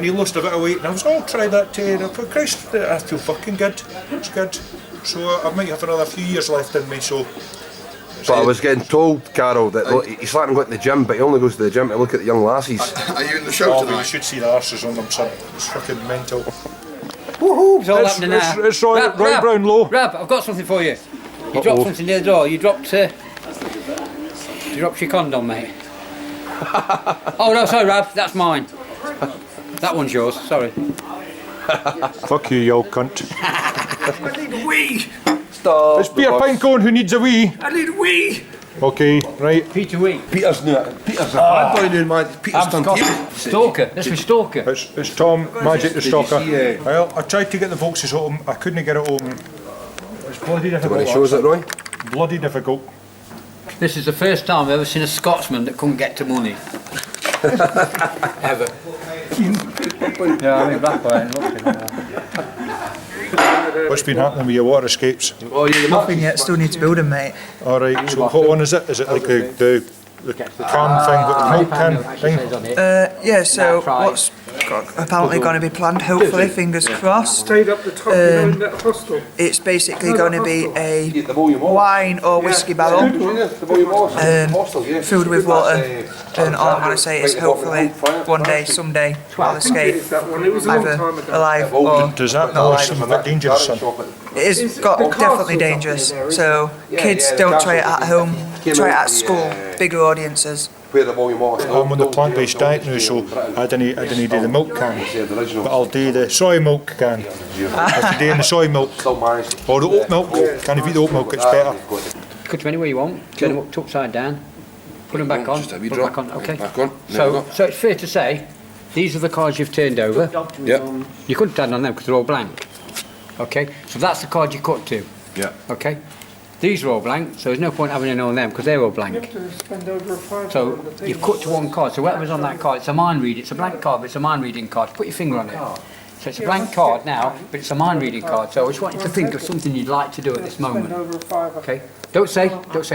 B: he lost a bit of weight, and I was, try that too. And for Christ, I feel fucking good. It's good. So I might have another few years left in me. So.
K: But I was getting told, Carol, that look, he's starting to go to the gym, but he only goes to the gym to look at the young lassies.
A: Are you in the show tonight?
B: You should see the arses on them, son. It's fucking mental.
H: Woohoo! It's all happening now.
B: It's Roy Brownlow.
H: Rab, I've got something for you. You dropped something near the door. You dropped your condom, mate. Oh no, sorry, Rab. That's mine. That one's yours. Sorry.
B: Fuck you, you old cunt.
L: I need a wee.
K: Stop.
B: It's Peter Pinecone who needs a wee.
L: I need a wee.
B: Okay, right.
H: Peter Wee.
K: Peter's a bad boy now, man. Peter's done
H: Stalker. This was Stalker.
B: It's Tom Magic the Stalker. Well, I tried to get the boxes open. I couldn't get it open. It's bloody difficult.
K: Do you want to show us it, Roy?
B: Bloody difficult.
H: This is the first time I've ever seen a Scotsman that couldn't get to money. Ever. Yeah, I'm in Blackpool.
B: What's been happening with your water escapes?
K: Oh, yeah,
G: Nothing yet, still need to build them, mate.
B: Alright, so what one is it? Is it like the can thing, the milk can thing?
G: Yeah, so what's apparently going to be planned, hopefully, fingers crossed. It's basically going to be a wine or whiskey barrel filled with water, and all I'm going to say is hopefully one day, someday, I'll escape either alive or
B: Does that
G: not
B: not
G: alive.
B: seem a bit dangerous, son?
G: It is definitely dangerous, so kids don't try it at home, try it at school, bigger audiences.
K: Where the volume was.
B: I'm on the plant-based diet now, so I didn't do the milk can, but I'll do the soy milk can. If you're doing the soy milk or the oat milk, can you beat the oat milk? It's better.
H: Cut them anywhere you want. Turn them up upside down. Put them back on.
K: Just a wee
H: Put
K: drop.
H: them back on. Okay.
K: Back on.
H: So it's fair to say these are the cards you've turned over.
K: Yep.
H: You couldn't stand on them because they're all blank. Okay. So that's the card you cut to.
K: Yeah.
H: Okay. These are all blank, so there's no point having any on them because they're all blank. So you've cut to one card. So whatever's on that card, it's a mind read. It's a blank card, but it's a mind reading card. Put your finger on it. So it's a blank card now, but it's a mind reading card. So I just want you to think of something you'd like to do at this moment. Okay. Don't say,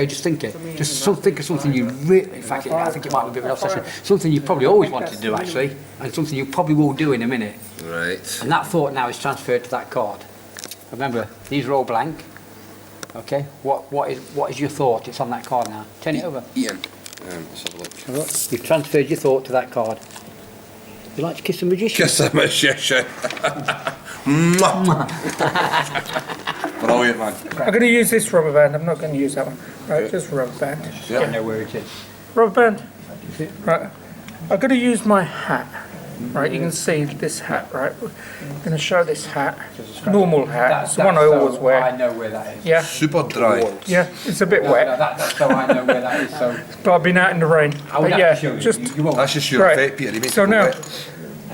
H: just think it. Just think of something you really, in fact, I think it might be a bit of an obsession. Something you probably always wanted to do actually, and something you probably will do in a minute.
K: Right.
H: And that thought now is transferred to that card. Remember, these are all blank. Okay, what is your thought? It's on that card now. Turn it over.
K: Ian, let's have a look.
H: You've transferred your thought to that card. You like to kiss a magician?
K: Kiss a magician.
C: Brilliant, man.
F: I'm going to use this rubber band. I'm not going to use that one. Right, just rubber band.
H: I know where it is.
F: Rubber band. Right. I'm going to use my hat. Right, you can see this hat, right? I'm going to show this hat. Normal hat. It's the one I always wear.
H: I know where that is.
F: Yeah.
C: Super dry.
F: Yeah, it's a bit wet.
H: That's so I know where that is. So.
F: But I've been out in the rain. But yeah, just
C: That's just your effect, Peter. He makes
F: so
C: it go
F: now,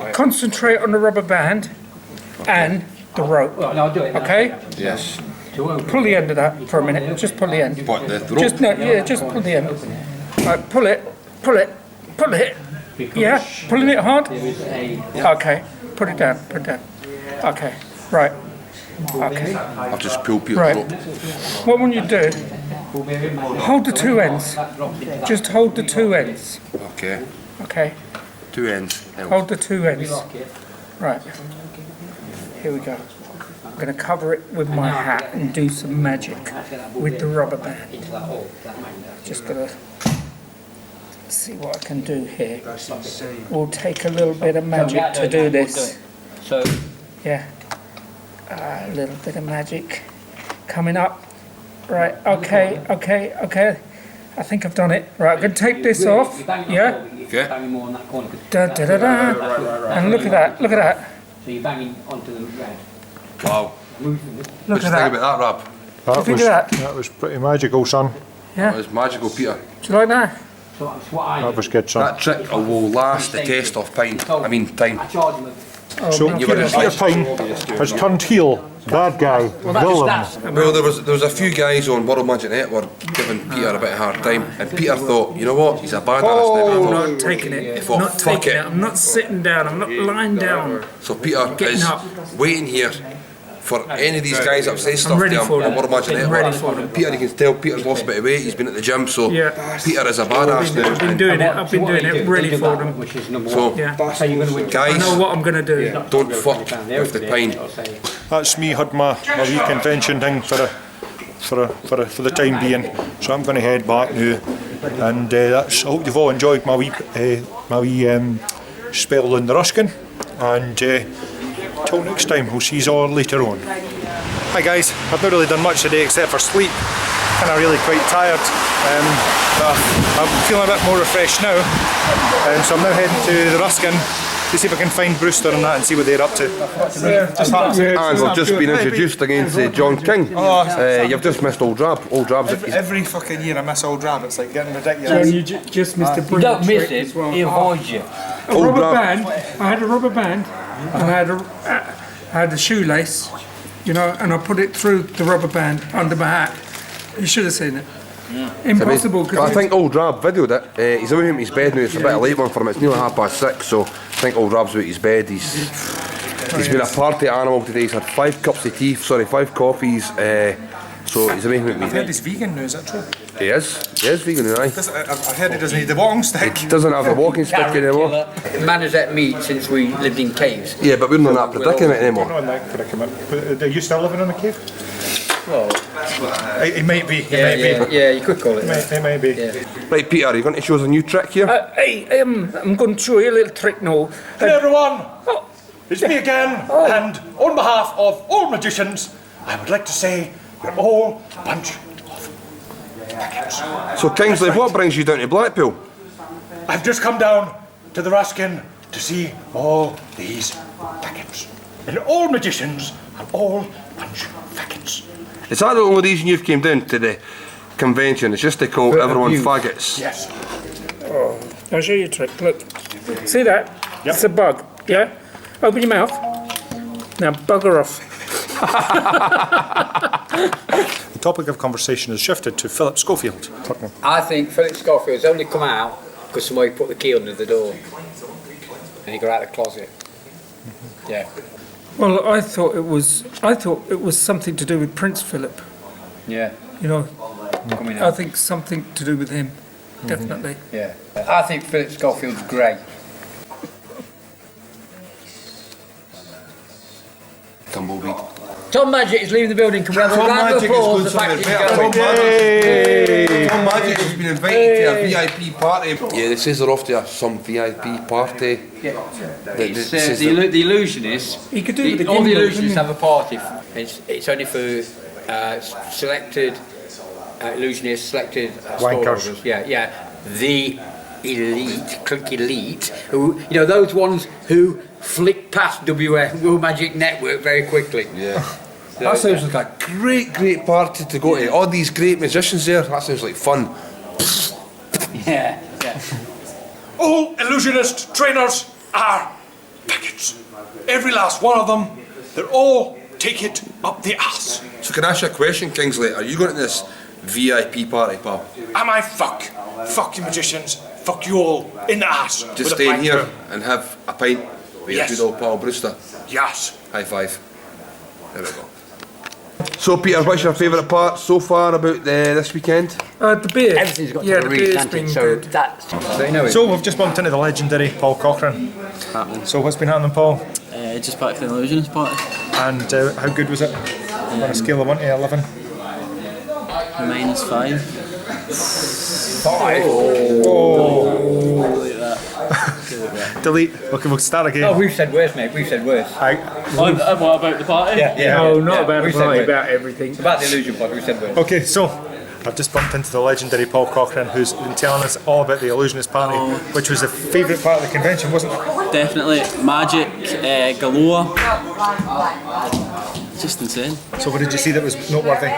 C: wet.
F: concentrate on the rubber band and the rope. Okay?
C: Yes.
F: Pull the end of that for a minute. Just pull the end.
C: What, the rope?
F: Just just pull the end. Right, pull it. Pull it. Pull it. Yeah, pulling it hard. Okay, put it down. Put it down. Okay, right. Okay.
C: I've just pulled Peter's
F: Right.
C: rope.
F: What will you do? Hold the two ends. Just hold the two ends.
C: Okay.
F: Okay.
C: Two ends.
F: Hold the two ends. Right. Here we go. I'm going to cover it with my hat and do some magic with the rubber band. Just going to see what I can do here. We'll take a little bit of magic to do this.
H: So,
F: yeah, a little bit of magic coming up. Right, okay. I think I've done it. Right, I'm going to take this off. Yeah.
C: Okay.
F: Da, da, da, da. And look at that. Look at that.
H: So you're banging onto the red.
C: Wow.
F: Look
C: What do you
F: at
C: think
F: that.
C: about that, Rob?
F: What do you think of that?
B: That was pretty magical, son.
F: Yeah.
C: That was magical, Peter.
F: Do you like that?
B: That was good, son.
C: That trick will last the test of time. Time.
B: So
C: You were in
B: Peter Pine has turned heel, bad guy, villain.
C: Well, there was a few guys on World Magic Network giving Peter a bit of a hard time, and Peter thought, you know what, he's a badass
F: I'm
C: now.
F: not taking it.
C: He thought,
F: Not
C: fuck
F: taking
C: it.
F: it. I'm not sitting down. I'm not lying down.
C: So Peter
F: Getting
C: is
F: up.
C: waiting here for any of these guys that say stuff
F: ready
C: to him
F: for
C: on
F: them.
C: World Magic
F: I'm
C: Network.
F: ready for them.
C: Peter, you can tell Peter's lost a bit of weight, he's been at the gym, so
F: Yeah.
C: Peter is a badass now.
F: I've been doing it. I've been doing it ready for them.
C: So,
F: Yeah.
C: guys,
F: I know what I'm going to do.
C: don't fuck with the pine.
B: That's me had my wee convention thing for the time being. So I'm going to head back now, and that's. I hope you've all enjoyed my wee spell in the Ruskin, and till next time, we'll see you all later on. Hi guys, I've not really done much today except for sleep. Kind of really quite tired, but I'm feeling a bit more refreshed now, and so I'm now heading to the Ruskin to see if I can find Brewster and that and see what they're up to.
C: And we've just been introduced against John King. You've just missed Old Drab. Old Drab's
B: Every fucking year I miss Old Drab, it's like getting ridiculous.
F: John, you just missed a
H: You
F: brilliant
H: don't miss
F: trick
H: it,
F: as well.
H: he avoids you.
F: A rubber band. I had a rubber band, and I had a shoelace, you know, and I put it through the rubber band under my hat. You should have seen it. Impossible.
C: I think Old Drab videoed it. He's away from his bed now. It's a bit of a late one for him. It's nearly 6:30, so I think Old Drab's out his bed. He's been a party animal today. He's had 5 coffees. So he's away from me.
B: I've heard he's vegan now, is that true?
C: He is vegan now.
B: I've heard he doesn't need the walking stick.
C: He doesn't have a walking stick anymore.
H: Man has ate meat since we lived in caves.
C: Yeah, but we're not in that predicament anymore.
B: Not in that predicament. But are you still living in a cave?
H: Well,
B: it might be.
H: Yeah, you could call it.
B: It may be.
C: Right, Peter, are you going to show us a new trick here?
F: I'm going to show you a little trick now.
B: Hey everyone! It's me again, and on behalf of all magicians, I would like to say we're all a bunch of maggots.
C: So, Kingsley, what brings you down to Blackpool?
B: I've just come down to the Ruskin to see all these faggots. And all magicians are all a bunch of faggots.
C: Is that the only reason you've came down to the convention? It's just to call everyone faggots?
B: Yes.
F: Oh, I'll show you a trick. Look. See that? Yep. It's a bug. Yeah? Open your mouth. Now bugger off.
B: The topic of conversation has shifted to Philip Schofield.
H: I think Philip Schofield's only come out because somebody put the key under the door and he got out of the closet. Yeah.
F: Well, I thought it was something to do with Prince Philip.
H: Yeah.
F: You know,
H: Coming
F: I
H: out.
F: think something to do with him, definitely.
H: Yeah. I think Philip Schofield's great.
C: Tumbleweed.
H: Tom Magic is leaving the building. Can we have a
C: Tom
H: round of
C: Magic is
H: applause?
C: going
H: The fact
C: somewhere
H: he's
C: better.
H: going.
C: Tom Magic has been invited to a VIP party. Yeah, they says they're off to some VIP party.
H: It's, the illusionists.
F: He could do with the
H: all the
F: gimbal,
H: illusionists
F: couldn't he?
H: have a party. It's only for selected illusionists, selected
B: Wankers.
H: stallholders. Yeah. The elite, click elite, who, you know, those ones who flick past World Magic Network very quickly.
C: Yeah. That sounds like a great party to go to. All these great musicians there, that sounds like fun.
H: Yeah.
I: All illusionist trainers are faggots. Every last one of them. They're all take it up the ass.
C: So can I ask you a question, Kingsley? Are you going to this VIP party, pal?
I: Am I fuck? Fuck you magicians. Fuck you all in the ass.
C: Just stay in here and have a pint with your good old pal Brewster.
I: Yes.
C: High five. There we go. So Peter, what's your favourite part so far about this weekend?
F: The beer.
H: Everything's got
F: yeah,
H: to
F: the
H: be
F: beer's
H: recanted,
F: been
H: so
F: good.
H: that's... So, you know,
B: So we've just bumped into the legendary Paul Cochrane. So what's been happening, Paul?
J: Just back to the illusionist party.
B: And how good was it? On a scale of 1 to 11?
J: -5.
B: 5.
J: Like that.
B: Delete. Okay, we'll start again.
H: Oh, we've said worse, mate. We've said worse.
J: What about the party?
F: No, not about the
H: we've said
F: party,
H: worse.
F: about everything.
H: It's about the illusion pod. We've said worse.
B: Okay, so I've just bumped into the legendary Paul Cochrane, who's been telling us all about the illusionist party, which was the favourite part of the convention, wasn't it?
J: Definitely. Magic, galore. Just insane.
B: So what did you see that was noteworthy?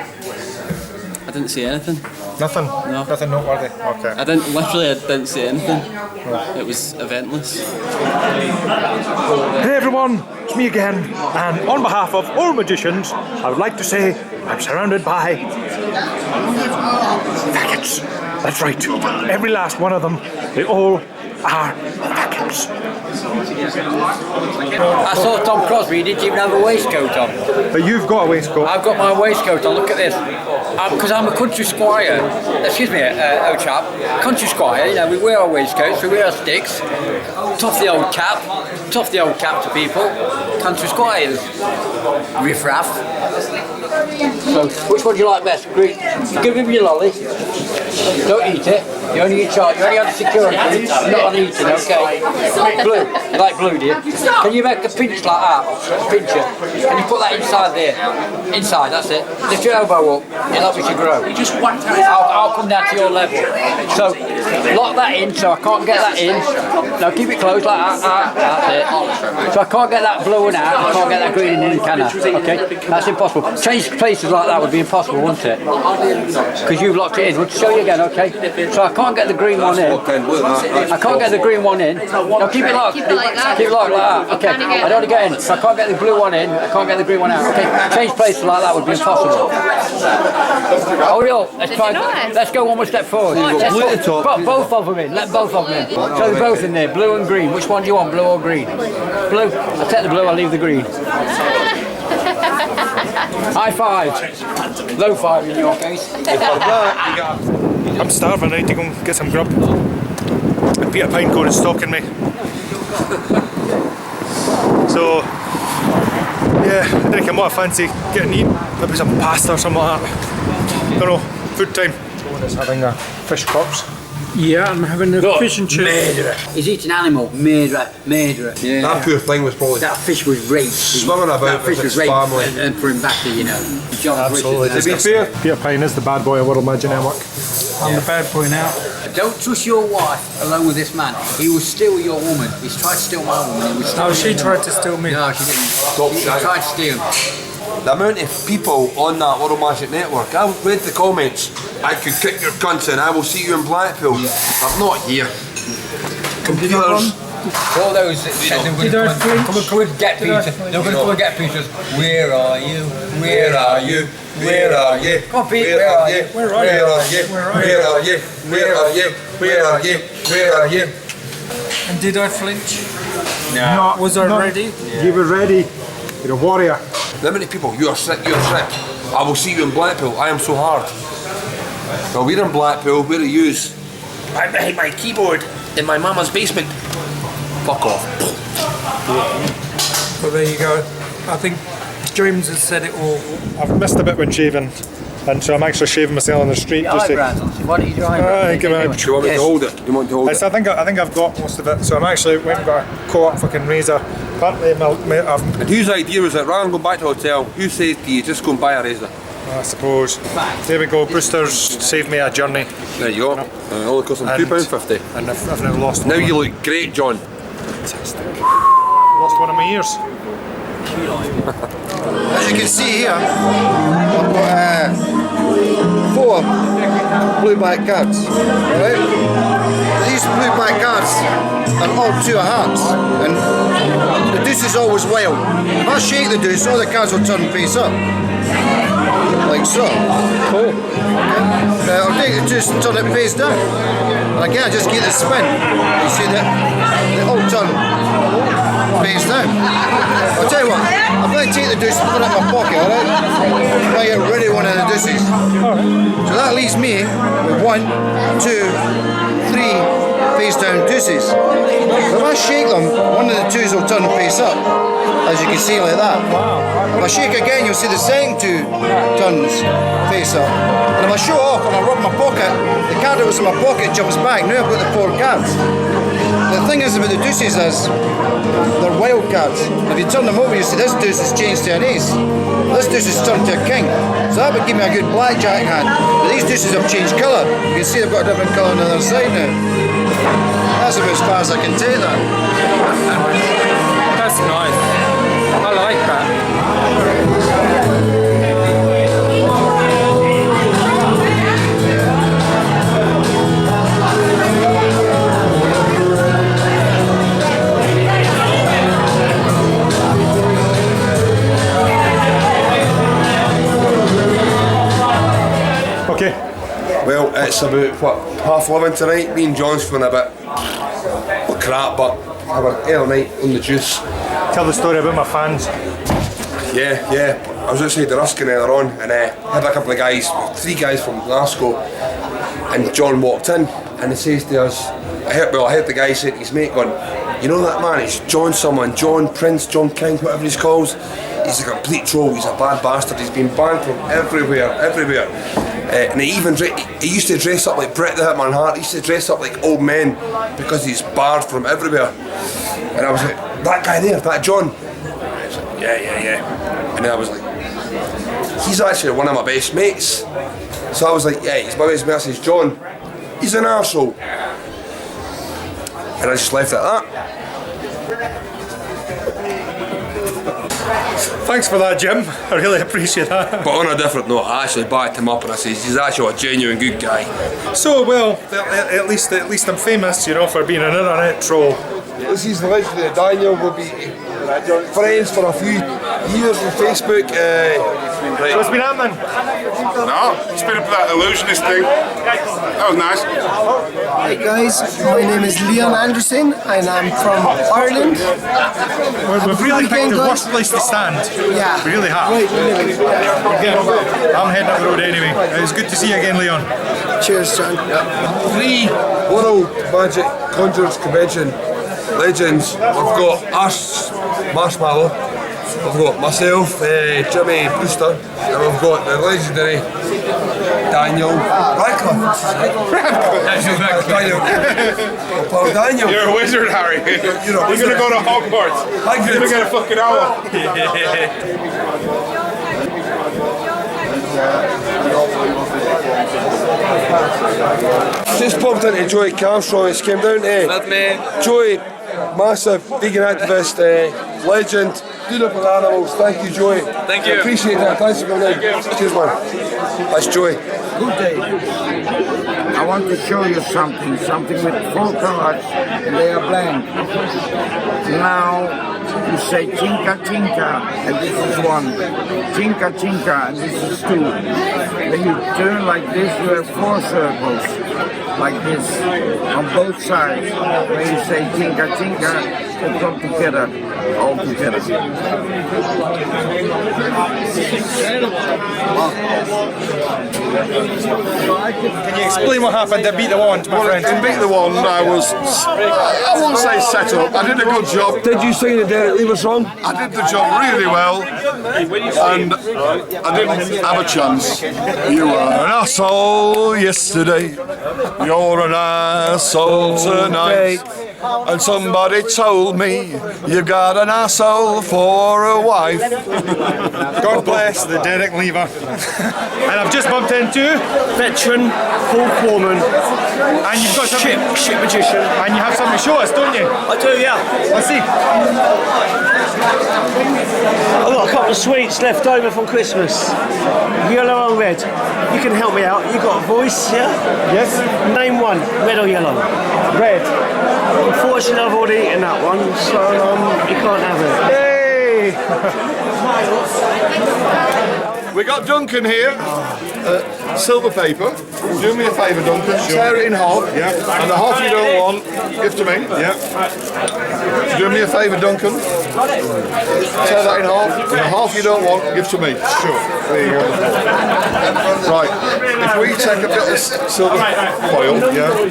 J: I didn't see anything.
B: Nothing?
J: No.
B: Nothing noteworthy? Okay.
J: I didn't see anything. It was eventless.
I: Hey everyone, it's me again, and on behalf of all magicians, I would like to say I'm surrounded by faggots. That's right, every last one of them. They all are faggots.
H: I saw Tom Crosby. He didn't even have a waistcoat on.
B: But you've got a waistcoat.
H: I've got my waistcoat on. Look at this. Because I'm a country squire. Excuse me, old chap. Country squire. You know, we wear our waistcoats, we wear our sticks. Tough the old cap. Tough the old cap to people. Country squires. Riff-raff. So, which one do you like best? Green. Give him your lolly. Don't eat it. You only eat chart. You only have security. Not on eating, okay? Blue. You like blue, do you? Can you make a pinch like that? A pincher. Can you put that inside there? Inside, that's it. Lift your elbow up. You'll help me to grow. You just whacked out. I'll come down to your level. So, lock that in so I can't get that in. Now keep it closed like that. That's it. So I can't get that blue one out. I can't get that green in, can I? Okay? That's impossible. Change places like that would be impossible, wouldn't it? Because you've locked it in. We'll show you again, okay? So I can't get the green one in. I can't get the green one in. No, keep it locked. Keep it like that. Keep it locked like that. Okay. I don't get in. So I can't get the blue one in. I can't get the green one out. Okay. Change places like that would be impossible. Hold it up. Let's try. Let's go one more step forward. Let's put both of them in. Let both of them in. So they're both in there. Blue and green. Which one do you want? Blue or green? Blue. I'll take the blue. I'll leave the green. High five. Low five in your case.
B: I'm starving. I need to go and get some grub. And Peter Pinecone is stalking me. So, yeah, I think I might fancy getting eat. Maybe some pasta or something like that. Don't know, food time. Someone is having a fish corpse.
F: Yeah, I'm having a fish and chips.
H: Murderer. He's eating animal. Murderer. Yeah.
C: That poor thing was probably...
H: That fish was raped.
C: Swimming about
H: that fish
C: with
H: was
C: his
H: raped
C: family.
H: and put him back to, you know, John
B: Absolutely.
H: British.
C: To be fair,
B: Peter Pine is the bad boy of World Magic Network.
F: I'm the bad boy now.
H: Don't trust your wife alone with this man. He will steal your woman. He's tried to steal my woman. He was
F: Oh, she tried to steal me.
H: No, she didn't. He tried to steal.
C: the amount of people on that World Magic Network, I read the comments, I could kick your cunts and I will see you in Blackpool. I'm not here. Computers.
H: All those that said they were going to come and get Peter. They were going to come and get Peter. Where are you? Where are you?
C: Where are you?
H: Come on, Pete. Where are you?
C: Where are you? Where are you? Where are you? Where are you? Where are you?
F: And did I flinch?
B: No.
F: Was I ready?
B: You were ready. You're a warrior.
C: How many people? You are sick, you're sick. I will see you in Blackpool. I am so hard. Well, we're in Blackpool. Where are yous? I'm behind my keyboard in my mama's basement. Fuck off.
F: Well, there you go. I think James has said it all.
B: I've missed a bit when shaving, and so I'm actually shaving myself on the street. Just to,
H: what are you doing?
C: Do you want me to hold it? Do you want to hold it?
B: I think I've got most of it. So I'm actually went and got a co-op fucking razor. Apparently,
C: And whose idea was it? Rather than going back to the hotel, who says to you just go and buy a razor?
B: I suppose. There we go, Brewster's saved me a journey.
C: There you go. Only cost him £2.50.
B: And I've now lost
C: Now
B: one.
C: you look great, John.
B: Lost one of my ears.
D: As you can see here, I've got 4 blue black cards. Right? These blue black cards are all 2 of hearts, and the deuce is always wild. If I shake the deuce, all the cards will turn face up. Like so. Cool. Okay. I'll take the deuce and turn it face down. And again, I just get the spin. You see that they all turn face down. I'll tell you what, I'm going to take the deuce and put it in my pocket, alright? I'm going to get rid of one of the deuces. So that leaves me with 1, 2, 3 face down deuces. If I shake them, one of the 2s will turn face up, as you can see like that. If I shake again, you'll see the second 2 turns face up. And if I show off and I rub my pocket, the card that was in my pocket jumps back. Now I've got the 4 cards. The thing is about the deuces is they're wild cards. If you turn them over, you see this deuce is changed to an ace. This deuce is turned to a king. So that would give me a good blackjack hand. But these deuces have changed colour. You can see they've got a different colour on the other side now. That's about as far as I can take that.
F: That's nice. I like that.
B: Okay.
C: Well, it's about, what, 11:30 tonight. Me and John's feeling a bit crap, but have an early night on the juice.
B: Tell the story about my fans.
C: Yeah. I was outside the Ruskin earlier on, and had a couple of guys, 3 guys from Glasgow, and John walked in, and he says to us, I heard the guy say to his mate going, you know that man, it's John someone, John Prince, John King, whatever he's called. He's a complete troll, he's a bad bastard, he's been banned from everywhere. And he used to dress up like Bret the Hitman Hart, he used to dress up like old men because he's barred from everywhere. And I was like, that guy there, that John? I was like, yeah. And then I was like, he's actually one of my best mates. So I was like, yeah, he's my best mate. I says, John, he's an arsehole. And I just left it at that.
B: Thanks for that, Jim. I really appreciate that.
C: But on a different note, I actually backed him up and I says he's actually a genuine good guy.
B: So, well, at least I'm famous, for being an internet troll.
C: This is the legendary Daniel. We'll be friends for a few years on Facebook.
B: So it's been happening?
N: No, it's been that illusionist thing. That was nice.
Q: Hey guys, my name is Leon Anderson and I'm from Ireland.
B: We've really picked the worst place to stand.
Q: Yeah.
B: We really have. I'm heading up the road anyway. It's good to see you again, Leon.
Q: Cheers, John.
C: 3 World Magic Conjurors Convention legends. We've got us, Marshmallow. We've got myself, Jimmy Brewster, and we've got the legendary Daniel Radcliffe. Daniel.
N: You're a wizard, Harry. You're gonna go to Hogwarts. You're gonna get a fucking owl.
C: Just bumped into Joey Armstrong. He came down to Joey, massive vegan activist, legend. Good up with animals. Thank you, Joey.
V: Thank you.
C: Appreciate that. Thanks for coming in. Cheers, man. That's Joey.
R: Good day. I want to show you something with 4 colors and they are blank. Now you say tinka tinka and this is 1. Tinka tinka and this is 2. When you turn like this you have 4 circles. Like this, on both sides. When you say tinka tinka, they come together, all together.
B: Can you explain what happened at Beat the Wand, my friend?
A: In Beat the Wand, I won't say set up, I did a good job.
C: Did you sing the Derek Lever song?
A: I did the job really well, and I didn't have a chance. You were an asshole yesterday, you're an asshole tonight. and somebody told me you got an arsehole for a wife.
B: God bless the Derek Lever. And I've just bumped into
M: veteran Paul Corman.
B: And you've got something,
M: ship magician.
B: And you have something to show us, don't you?
M: I do, yeah.
B: Let's see.
M: I've got a couple of sweets left over from Christmas. Yellow or red? You can help me out. You got a voice, yeah?
B: Yes.
M: Name one. Red or yellow?
B: Red.
M: Unfortunately, I've already eaten that one, so you can't have
A: We got Duncan here. Silver paper. Do me a favour, Duncan. Tear it in half.
B: Yeah.
A: And the half you don't want, give to me.
B: Yeah.
A: Do me a favour, Duncan. Tear that in half. And the half you don't want, give to me. Sure. There you go. Right. If we take a bit of silver foil, yeah, and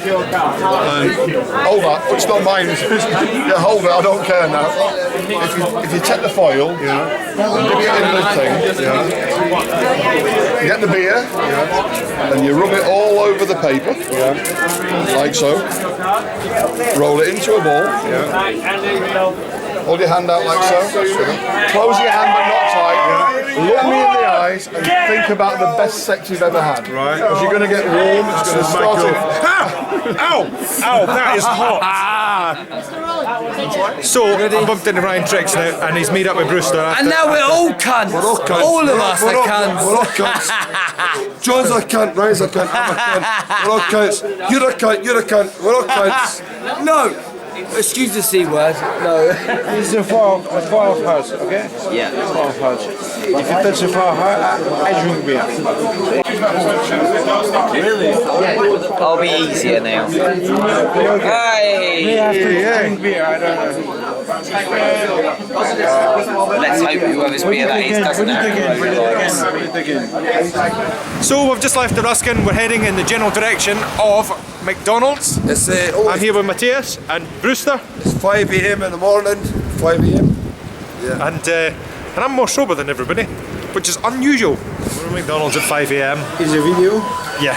A: hold that. It's not mine. Yeah, hold it. I don't care now. If you take the foil, yeah, and dip it in the thing, yeah, you get the beer, yeah, and you rub it all over the paper, yeah, like so. Roll it into a ball, yeah. Hold your hand out like so. Close your hand but not tight. Yeah. Look me in the eyes and think about the best sex you've ever had. Right. Because you're going to get warm. It's going to start to.
B: Ow! Ow! That is hot. So I bumped into Ryan Trix now, and he's meet up with Brewster.
L: And now we're all cunts.
A: We're all cunts.
L: All of us are cunts.
A: We're all cunts. John's a cunt. Ryan's a cunt. I'm a cunt. We're all cunts. You're a cunt. You're a cunt. We're all cunts.
L: No. Excuse the C word. No.
R: This is a 12 hertz, okay?
L: Yeah.
R: 12 hertz. If you touch the 12 hertz, I drink beer.
L: Really? I'll be easier now. Hey!
R: We have to drink beer, I don't know.
L: Let's hope whoever's beer that is doesn't have
B: So we've just left the Ruskin. We're heading in the general direction of McDonald's. I'm here with Matthias and Brewster.
A: It's 5 AM in the morning. 5 AM. Yeah.
B: And I'm more sober than everybody, which is unusual. We're at McDonald's at 5 AM.
R: Is a video?
B: Yeah.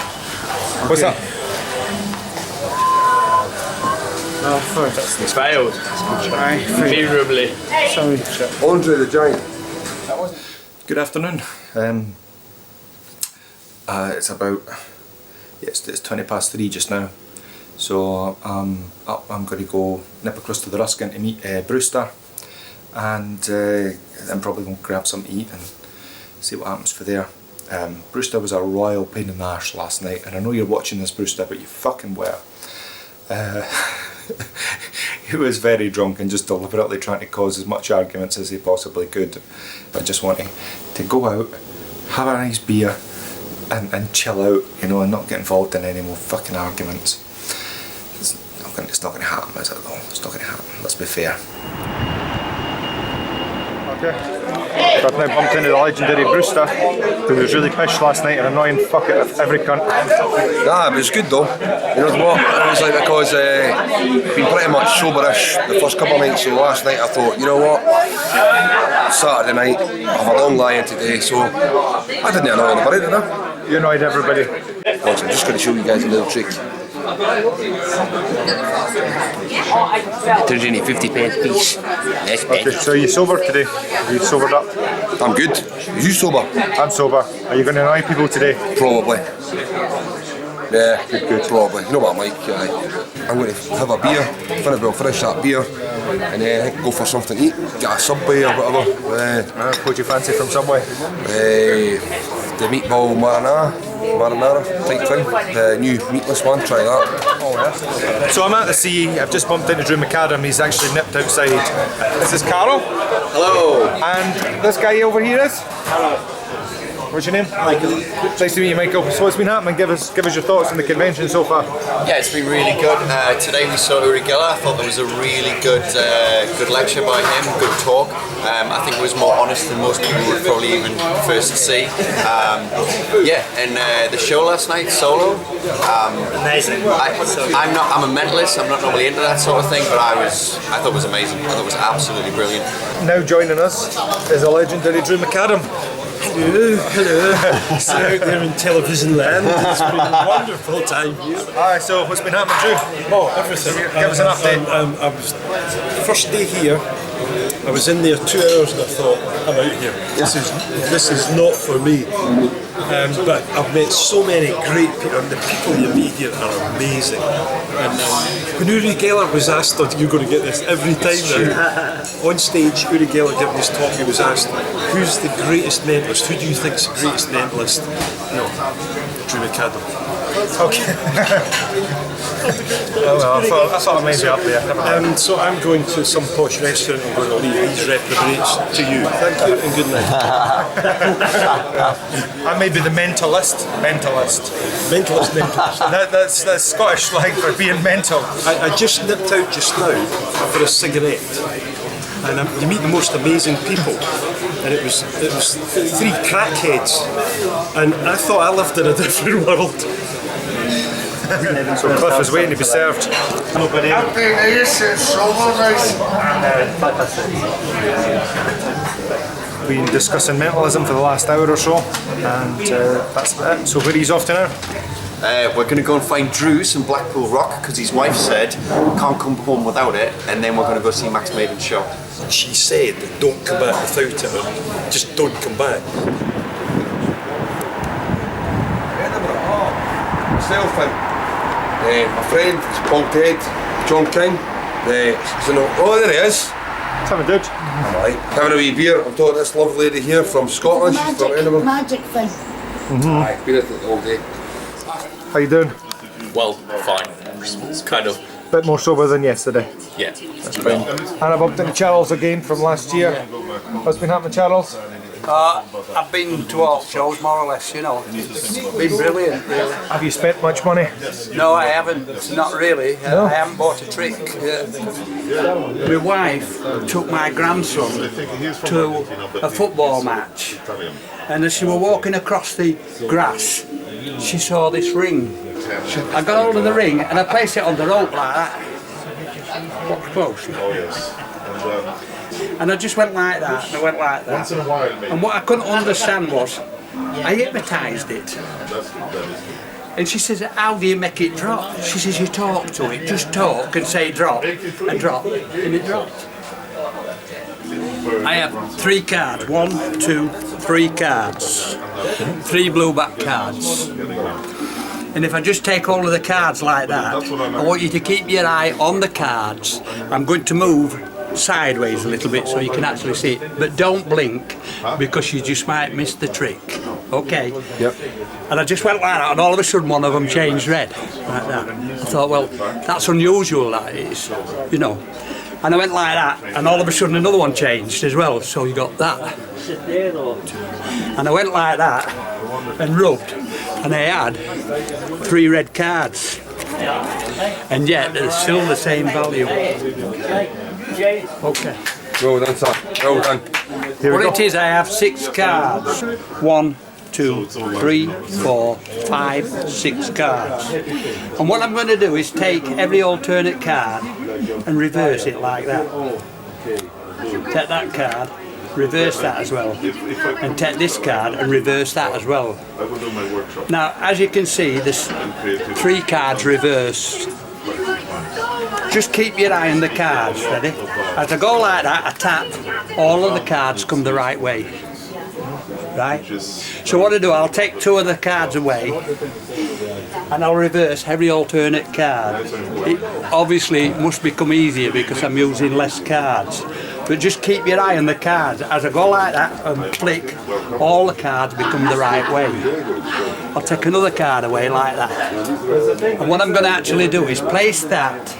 B: Okay. What's up?
R: Oh, first.
U: It's failed. Miserably.
R: Sorry.
A: Andre the Giant.
P: Good afternoon. It's about, it's 20 past 3 just now. So I'm going to go nip across to the Ruskin to meet Brewster, and I'm probably going to grab something to eat and see what happens for there. Brewster was a royal pain in the arse last night, and I know you're watching this, Brewster, but you fucking were. He was very drunk and just deliberately trying to cause as much arguments as he possibly could, but just wanting to go out, have a nice beer and chill out, you know, and not get involved in any more fucking arguments. It's not going to happen, is it though? It's not going to happen, let's be fair.
B: Okay. So I've now bumped into the legendary Brewster, who was really pissed last night and annoying fuck it with every cunt.
K: Nah, but it's good though. You know what? It was like because been pretty much soberish the first couple of nights, so last night I thought, you know what? Saturday night, I have a long lie-in today, so I didn't annoy anybody, did I?
B: You annoyed everybody.
K: Watch, I'm just going to show you guys a little trick. 250 pence piece. Yes,
B: okay, so are you sober today? Are you sobered up?
K: I'm good. Are you sober?
B: I'm sober. Are you going to annoy people today?
K: Probably. Yeah, good, probably. You know what I'm like? I'm going to have a beer, finish that beer, and then go for something to eat. Get a Subway or whatever.
B: What do you fancy from Subway?
K: The meatball marinara type thing. The new meatless one, try that.
B: Oh, yeah. So I'm at the CE, I've just bumped into Drew McAdam, he's actually nipped outside. This is Carol.
U: Hello.
B: And this guy over here is? Hello. What's your name? Michael. Nice to meet you, Michael. So what's been happening? Give us your thoughts on the convention so far.
T: Yeah, it's been really good. Today we saw Uri Geller. I thought there was a really good lecture by him, good talk. I think it was more honest than most people would probably even first see. And the show last night, solo.
M: Amazing.
T: I'm a mentalist. I'm not normally into that sort of thing, but I thought it was amazing. I thought it was absolutely brilliant.
B: Now joining us is a legendary Drew McAdam.
M: you. Hello. So out there in television land, it's been a wonderful time here.
B: Aye, so what's been happening, Drew?
M: Oh, everything.
B: Give us an update.
M: I was first day here. I was in there 2 hours and I thought, I'm out here. This is not for me. But I've met so many great people, and the people you meet here are amazing. And when Uri Geller was asked, you're going to get this every time now, on stage, Uri Geller giving his talk, he was asked, who's the greatest mentalist? Who do you think's the greatest mentalist? No, Drew McAdam.
B: Okay. Oh well, I thought I may be up there.
M: So I'm going to some posh restaurant. I'm going to leave these reprobates to you. Thank you and good night.
B: I may be the mentalist. That's Scottish slang for being mental.
M: I just nipped out just now for a cigarette, and you meet the most amazing people. And it was 3 crackheads, and I thought I lived in a different world.
B: So Cliff is waiting to be served. Nobody. Been discussing mentalism for the last hour or so, and that's it. So where he's off to now?
T: We're going to go and find Drew some Blackpool rock because his wife said can't come home without it, and then we're going to go see Max Maiden's show.
M: She said, don't come back without it, or just don't come back.
C: Myself and my friend is Paul Ted, John King. Oh, there he is.
B: Having dude.
C: Alright, having a wee beer. I'm talking to this lovely lady here from Scotland. She's from Edinburgh.
E: Magic thing.
C: Aye, been at it all day.
B: How you doing?
E: Well, fine. It's kind of.
B: Bit more sober than yesterday.
E: Yeah.
B: That's fine. And I bumped into Charles again from last year. What's been happening, Charles?
S: I've been to all shows more or less, you know. It's been brilliant, really.
B: Have you spent much money?
S: No, I haven't. Not really.
B: No?
S: I haven't bought a trick. My wife took my grandson to a football match, and as she was walking across the grass, she saw this ring. I got hold of the ring and I placed it on the rope like that. Watch close. And I just went like that, and I went like that. And what I couldn't understand was, I hypnotised it. And she says, how do you make it drop? She says, you talk to it, just talk and say drop, and drop, and it dropped. I have 3 cards, 1, 2, 3 cards, 3 blue back cards. And if I just take all of the cards like that, I want you to keep your eye on the cards. I'm going to move sideways a little bit so you can actually see it, but don't blink because you just might miss the trick. Okay?
B: Yep.
S: And I just went like that, and all of a sudden one of them changed red, like that. I thought, well, that's unusual, that is, you know. And I went like that, and all of a sudden another one changed as well, so you got that. And I went like that and rubbed, and I had 3 red cards, and yet they're still the same value. Okay.
C: Well done, sir. Well done.
S: What it is, I have 6 cards. 1, 2, 3, 4, 5, 6 cards. And what I'm going to do is take every alternate card and reverse it like that. Take that card, reverse that as well, and take this card and reverse that as well. Now, as you can see, there's 3 cards reversed. Just keep your eye on the cards, ready? As I go like that, I tap, all of the cards come the right way. Right? So what I do, I'll take 2 of the cards away and I'll reverse every alternate card. It obviously must become easier because I'm using less cards. But just keep your eye on the cards. As I go like that and click, all the cards become the right way. I'll take another card away like that. And what I'm going to actually do is place that.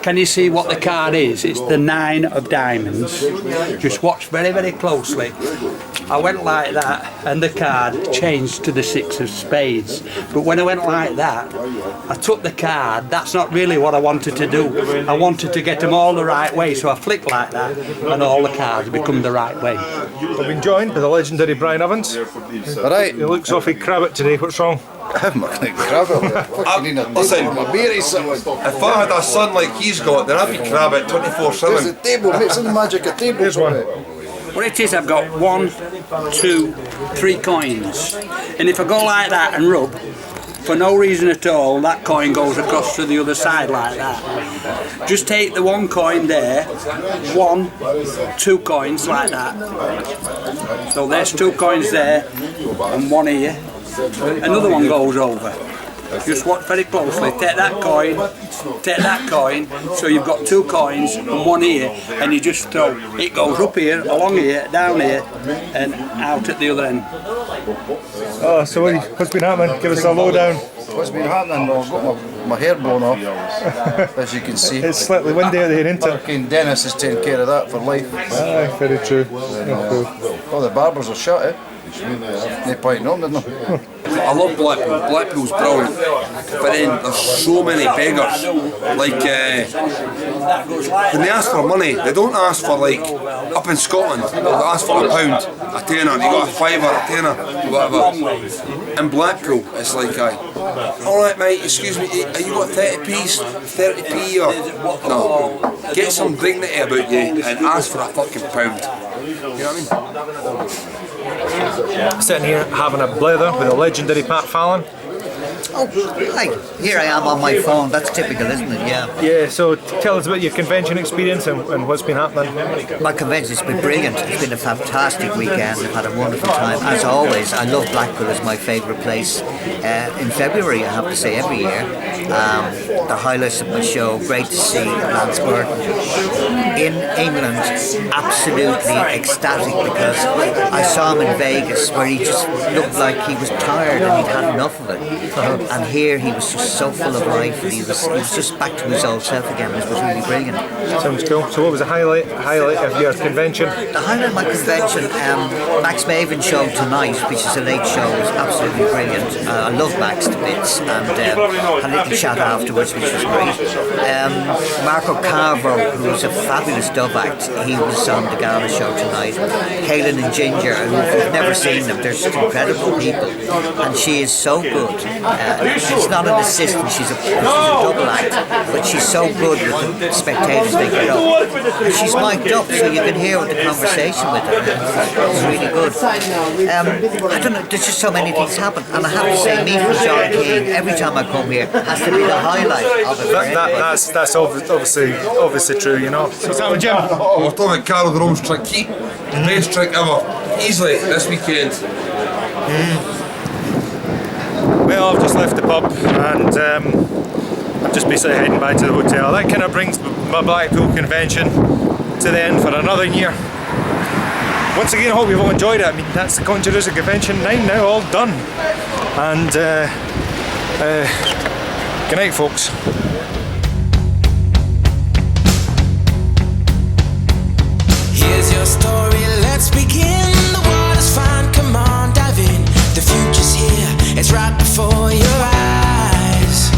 S: Can you see what the card is? It's the 9 of diamonds. Just watch very, very closely. I went like that and the card changed to the 6 of spades. But when I went like that, I took the card. That's not really what I wanted to do. I wanted to get them all the right way, so I flick like that and all the cards become the right way.
B: We've been joined by the legendary Brian Evans.
W: Alright.
B: He looks awfully crabbit today. What's wrong?
W: I'm not going to crabbit.
C: Listen, if I had a son like he's got, then I'd be crabbit 24/7.
W: There's a table, make some magic a table.
B: Here's one.
S: What it is, I've got 1, 2, 3 coins, and if I go like that and rub, for no reason at all, that coin goes across to the other side like that. Just take the 1 coin there, 1, 2 coins like that. So there's 2 coins there, and 1 here. Another one goes over. Just watch very closely. Take that coin, so you've got 2 coins and 1 here, and you just throw. It goes up here, along here, down here, and out at the other end.
B: Oh, so what's been happening? Give us a lowdown.
W: What's been happening? Well, I've got my hair blown off, as you can see.
B: It's slightly windy out there, isn't it?
W: Fucking Dennis is taking care of that for life.
B: Aye, very true.
W: All the barbers are shut, eh? No point in them, didn't they?
C: I love Blackpool. Blackpool's brilliant, but then there's so many beggars. Like when they ask for money, they don't ask for like up in Scotland. They'll ask for £1, a tenner. You got a fiver, a tenner, whatever. In Blackpool, it's like, all right, mate. Excuse me, are you got 30p's, 30p or no? Get some dignity about you and ask for a fucking £1. You know what I mean?
B: Sitting here having a blather with the legendary Pat Fallon.
G: Oh, hi. Here I am on my phone. That's typical, isn't it? Yeah.
B: Yeah, so tell us about your convention experience and what's been happening.
G: My convention's been brilliant. It's been a fantastic weekend. I've had a wonderful time. As always, I love Blackpool. It's my favourite place. In February, I have to say, every year. The highlights of my show, great to see Lance Burton in England, absolutely ecstatic, because I saw him in Vegas where he just looked like he was tired and he'd had enough of it. And here he was just so full of life, and he was just back to his old self again. It was really brilliant.
B: Sounds cool. So what was the highlight of your convention?
G: The highlight of my convention, Max Maven's show tonight, which is a late show, was absolutely brilliant. I love Max to bits, and had a little chat afterwards, which was great. Marco Carvo, who's a fabulous dub act, he was on the gala show tonight. Kaylin and Ginger, who if you've never seen them, they're just incredible people, and she is so good. She's not an assistant, she's a double act, but she's so good with the spectators they get up. And she's mic'd up, so you can hear the conversation with her. It's really good. I don't know, there's just so many things happen, and I have to say, meeting John King every time I come here has to be the highlight of it.
B: That's obviously true, you know. So what's happening, Jim?
C: We're talking about Carol the Rome's trick key. The best trick ever. Easily this weekend.
B: Well, I've just left the pub and I've just basically heading back to the hotel. That kind of brings my Blackpool convention to the end for another year. Once again, I hope you've all enjoyed it. I mean, that's the Conjurors Convention 9 now, all done. And good night, folks.
J: Here's your story, let's begin. The water's fine, come on, dive in. The future's here, it's right before your eyes.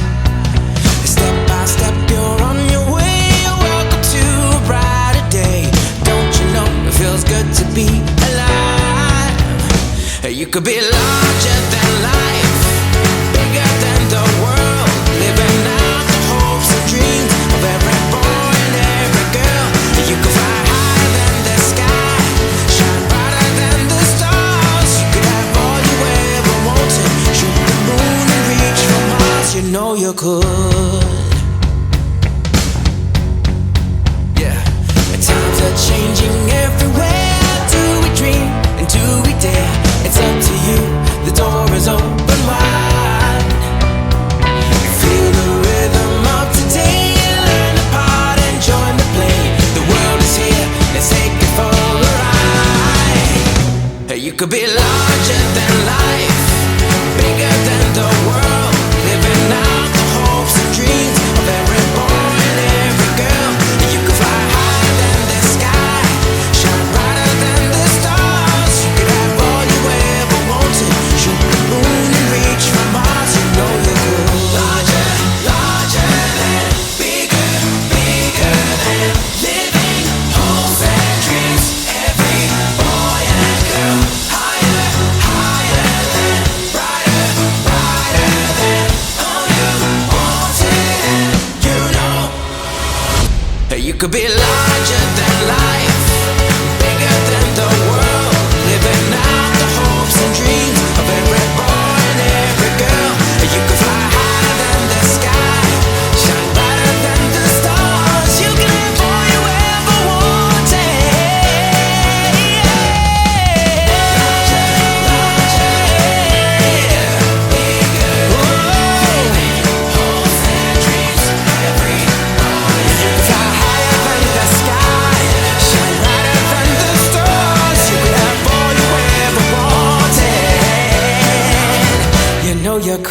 J: Step by step, you're on your way. Welcome to a brighter day. Don't you know it feels good to be alive? You could be larger than life, bigger than the world, living out the hopes and dreams of every boy and every girl. You could fly higher than the sky, shine brighter than the stars. You could have all you ever wanted, shoot the moon and reach for Mars. You know you could. Yeah, and times are changing everywhere. Do we dream and do we dare? It's up to you, the door is open wide. Feel the rhythm of today, learn the part and join the play. The world is here, let's take it for a ride. You could be larger than life, bigger than the world, living out the hopes and dreams of every boy and every girl. You could fly higher than the sky, shine brighter than the stars. You could have all you ever wanted, shoot the moon and reach for Mars. You know you could. Larger, larger than, bigger, bigger than, living hopes and dreams. Every boy and girl, higher, higher than, brighter, brighter than, all you wanted and you know. You could be larger than life, bigger than the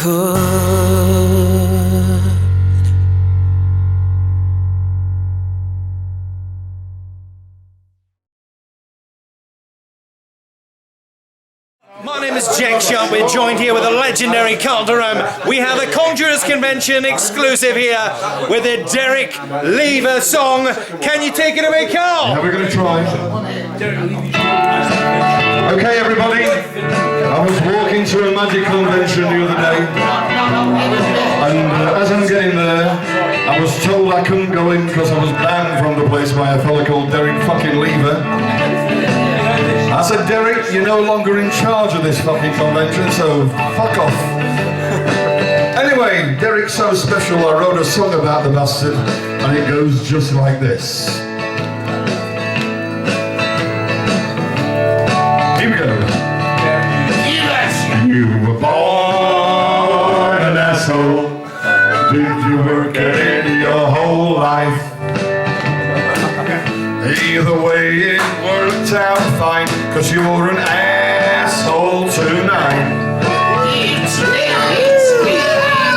J: could.
H: My name is Jack Sharp. We're joined here with the legendary Calderon. We have a Conjurors Convention exclusive here with a Derek Lever song. Can you take it away, Carl?
A: Yeah, we're going to try. Okay, everybody. I was walking to a magic convention the other day, and as I'm getting there, I was told I couldn't go in because I was banned from the place by a fella called Derek fucking Lever. I said, Derek, you're no longer in charge of this fucking convention, so fuck off. Anyway, Derek's so special, I wrote a song about the bastard, and it goes just like this. Here we go. You were born an asshole. Did you work at it your whole life? Either way it worked out fine, 'cause you're an asshole tonight.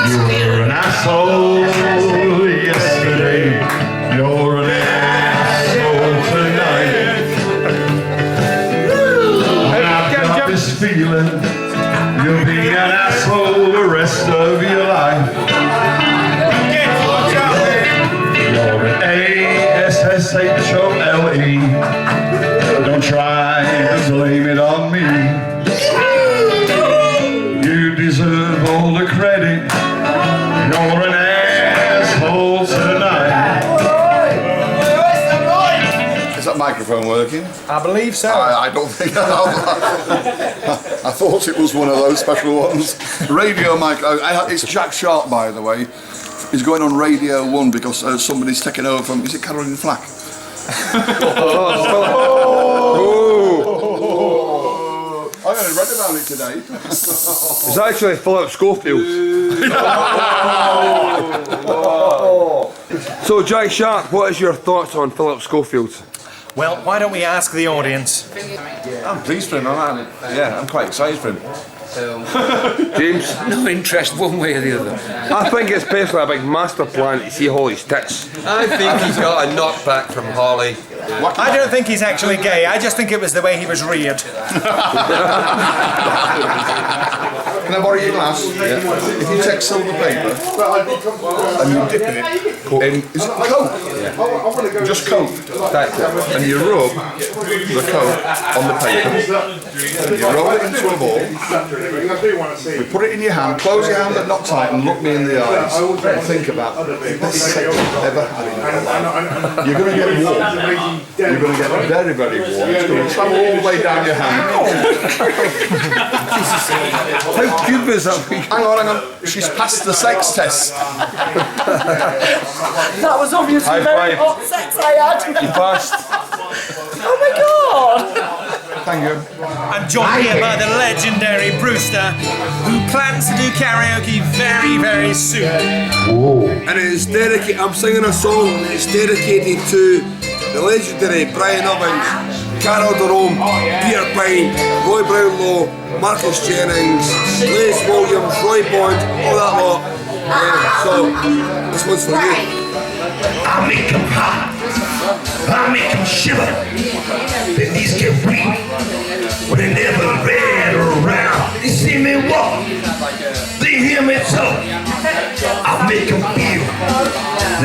A: You were an asshole yesterday, you're an asshole tonight. And I've got this feeling you'll be an asshole the rest of your life. You're an ASSHOLE. Don't try to blame it on me. You deserve all the credit. You're an asshole tonight. Is that microphone working?
B: I believe so.
A: I don't think I thought it was one of those special ones. Radio mic. It's Jack Sharp, by the way. He's going on Radio 1 because somebody's taken over from, is it Caroline Flack? I only read about it today.
K: It's actually Philip Schofield. So, Jack Sharp, what is your thoughts on Philip Schofield?
H: Well, why don't we ask the audience?
P: I'm pleased for him, I'm quite excited for him.
K: James?
I: No interest one way or the other.
K: I think it's basically a big master plan to see Holly's tits.
I: I think he's got a knockback from Holly.
H: I don't think he's actually gay, I just think it was the way he was reared.
A: Can I borrow your glass? Yeah. If you take silver paper and you dip it in, is it Coke? Yeah. Just Coke.
K: That's it.
A: And you rub the Coke on the paper. And you roll it into a ball. You put it in your hand, close your hand but not tight, and look me in the eyes and think about the best sex you've ever had in your life. You're going to get warm. You're going to get very, very warm. It's going to travel all the way down your hand.
K: How good was that?
A: Hang on. She's passed the sex test.
O: That was obviously
K: High
O: very
K: five.
O: hot sex I had.
K: You passed.
O: Oh my god!
A: Thank you.
H: I'm joined here by the legendary Brewster, who plans to do karaoke very, very soon.
K: And it's dedicated, I'm singing a song that's dedicated to the legendary Brian Evans, Carol Jerome, Peter Pine, Roy Brownlow, Marcus Jennings, Les Williams, Roy Bond, all that lot. So, this one's for you.
X: I make them hot, I make them shiver, then these get weak, when they never ran around. They see me walk, they hear me talk, I make them feel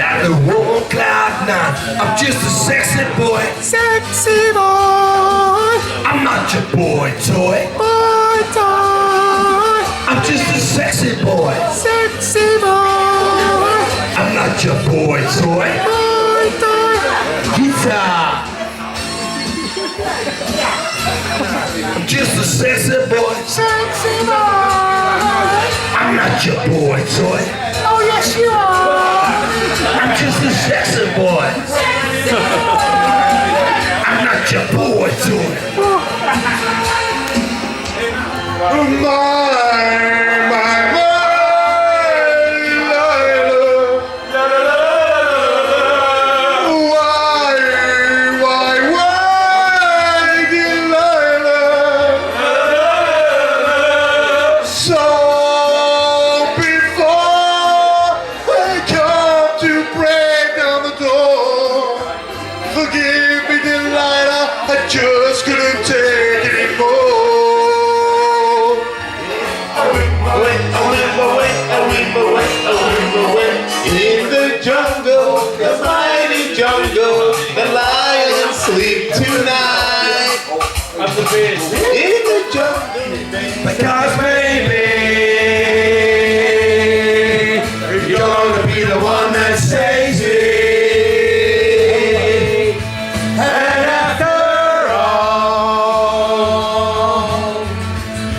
X: like the world cloud nine. I'm just a sexy boy, sexy boy. I'm not your boy toy, boy toy. I'm just a sexy boy, sexy boy. I'm not your boy toy, boy toy. Guitar. I'm just a sexy boy, sexy boy. I'm not your boy toy. Oh yes you are. I'm just a sexy boy. I'm not your boy toy. just couldn't take it anymore. I went in the jungle, the mighty jungle, the lions sleep tonight. In the jungle, because baby, you're gonna be the one that saves me. And after all,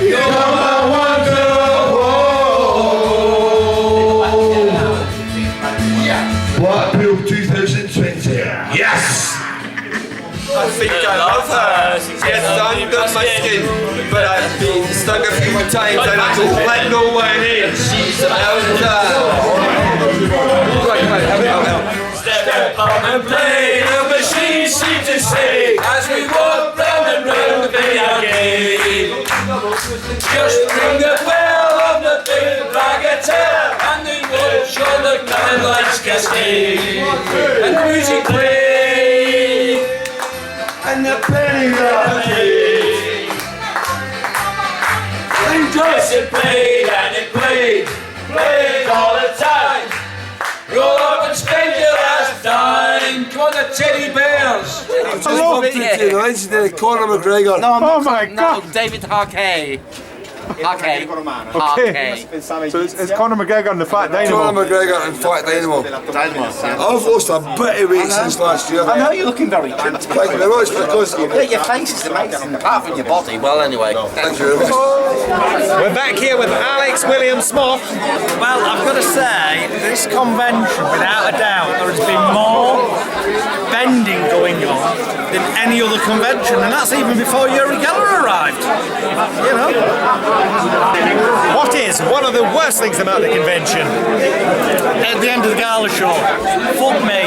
X: you're my wonderwall. Blackpool 2020. Yes!
D: I think I love her. Yes, I'm done my skin, but I've been stung a few times and I don't let no one in. She's about step up and play, the machine seems to say, as we walk round and round the bay arcade. Just ring the bell of the big bagatelle, and they will show the kind lights cascade, and music play, and the pennies are paid. And just it played and it played all the time. Roll up and spend your last dime. Come on, the teddy bears.
I: I love it. Conor McGregor.
D: No, my
I: God.
D: No, David Harkey. Okay.
B: So it's Conor McGregor and the Fat Dynamo.
I: Conor McGregor and Fat Dynamo. I've lost a bit of weight since last year.
L: I know you're looking very cute.
I: Thank you very much because
L: your face is amazing, apart from your body.
D: Well, anyway.
I: Thank you very much.
H: We're back here with Alex William Smith.
F: Well, I've got to say, this convention, without a doubt, there has been more bending going on than any other convention, and that's even before Uri Geller arrived. You know.
H: What is one of the worst things about the convention?
F: At the end of the gala show, fuck me,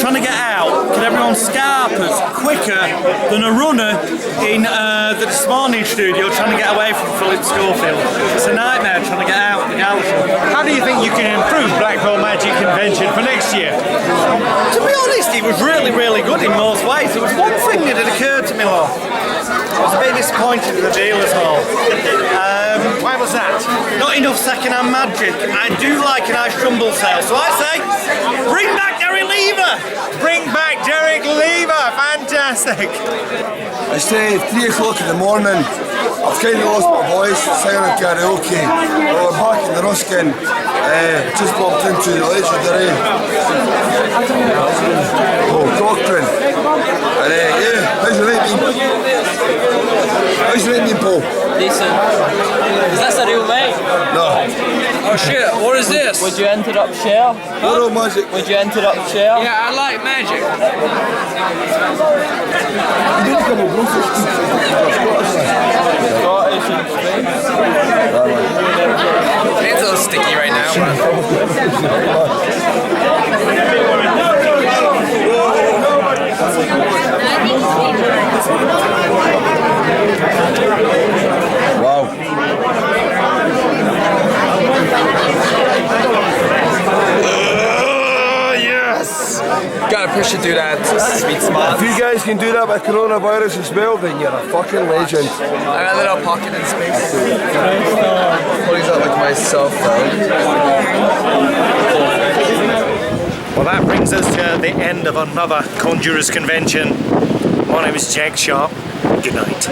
F: trying to get out, get everyone scarpers quicker than a runner in the This Morning studio trying to get away from Philip Schofield. It's a nightmare trying to get out of the gala show.
H: How do you think you can improve Blackpool Magic Convention for next year?
F: To be honest, it was really, really good in most ways. There was one thing that had occurred to me, though. I was a bit disappointed with the dealers hall.
H: Why was that?
F: Not enough second-hand magic. I do like a nice jumble sale, so I say, bring back Derek Lever!
H: Bring back Derek Lever! Fantastic!
I: It's 3 o'clock in the morning. I've kind of lost my voice singing karaoke. Well, I'm back in the Ruskin. Just bumped into the legendary Cochrane. And yeah, how's your night been? How's your night been, Paul?
N: Decent. Is that a real mate?
I: No.
N: Oh shit, what is this? Would you enter up share?
I: What about magic?
N: Would you enter up share?
U: Yeah, I like magic.
V: It's a little sticky right now.
I: Wow.
V: Yes! Gotta push it through that sweet spot.
I: If you guys can do that with coronavirus as well, then you're a fucking legend.
V: I got a little pocket in space. Please not like myself
H: Well, that brings us to the end of another Conjurors Convention. My name is Jack Sharp. Good night.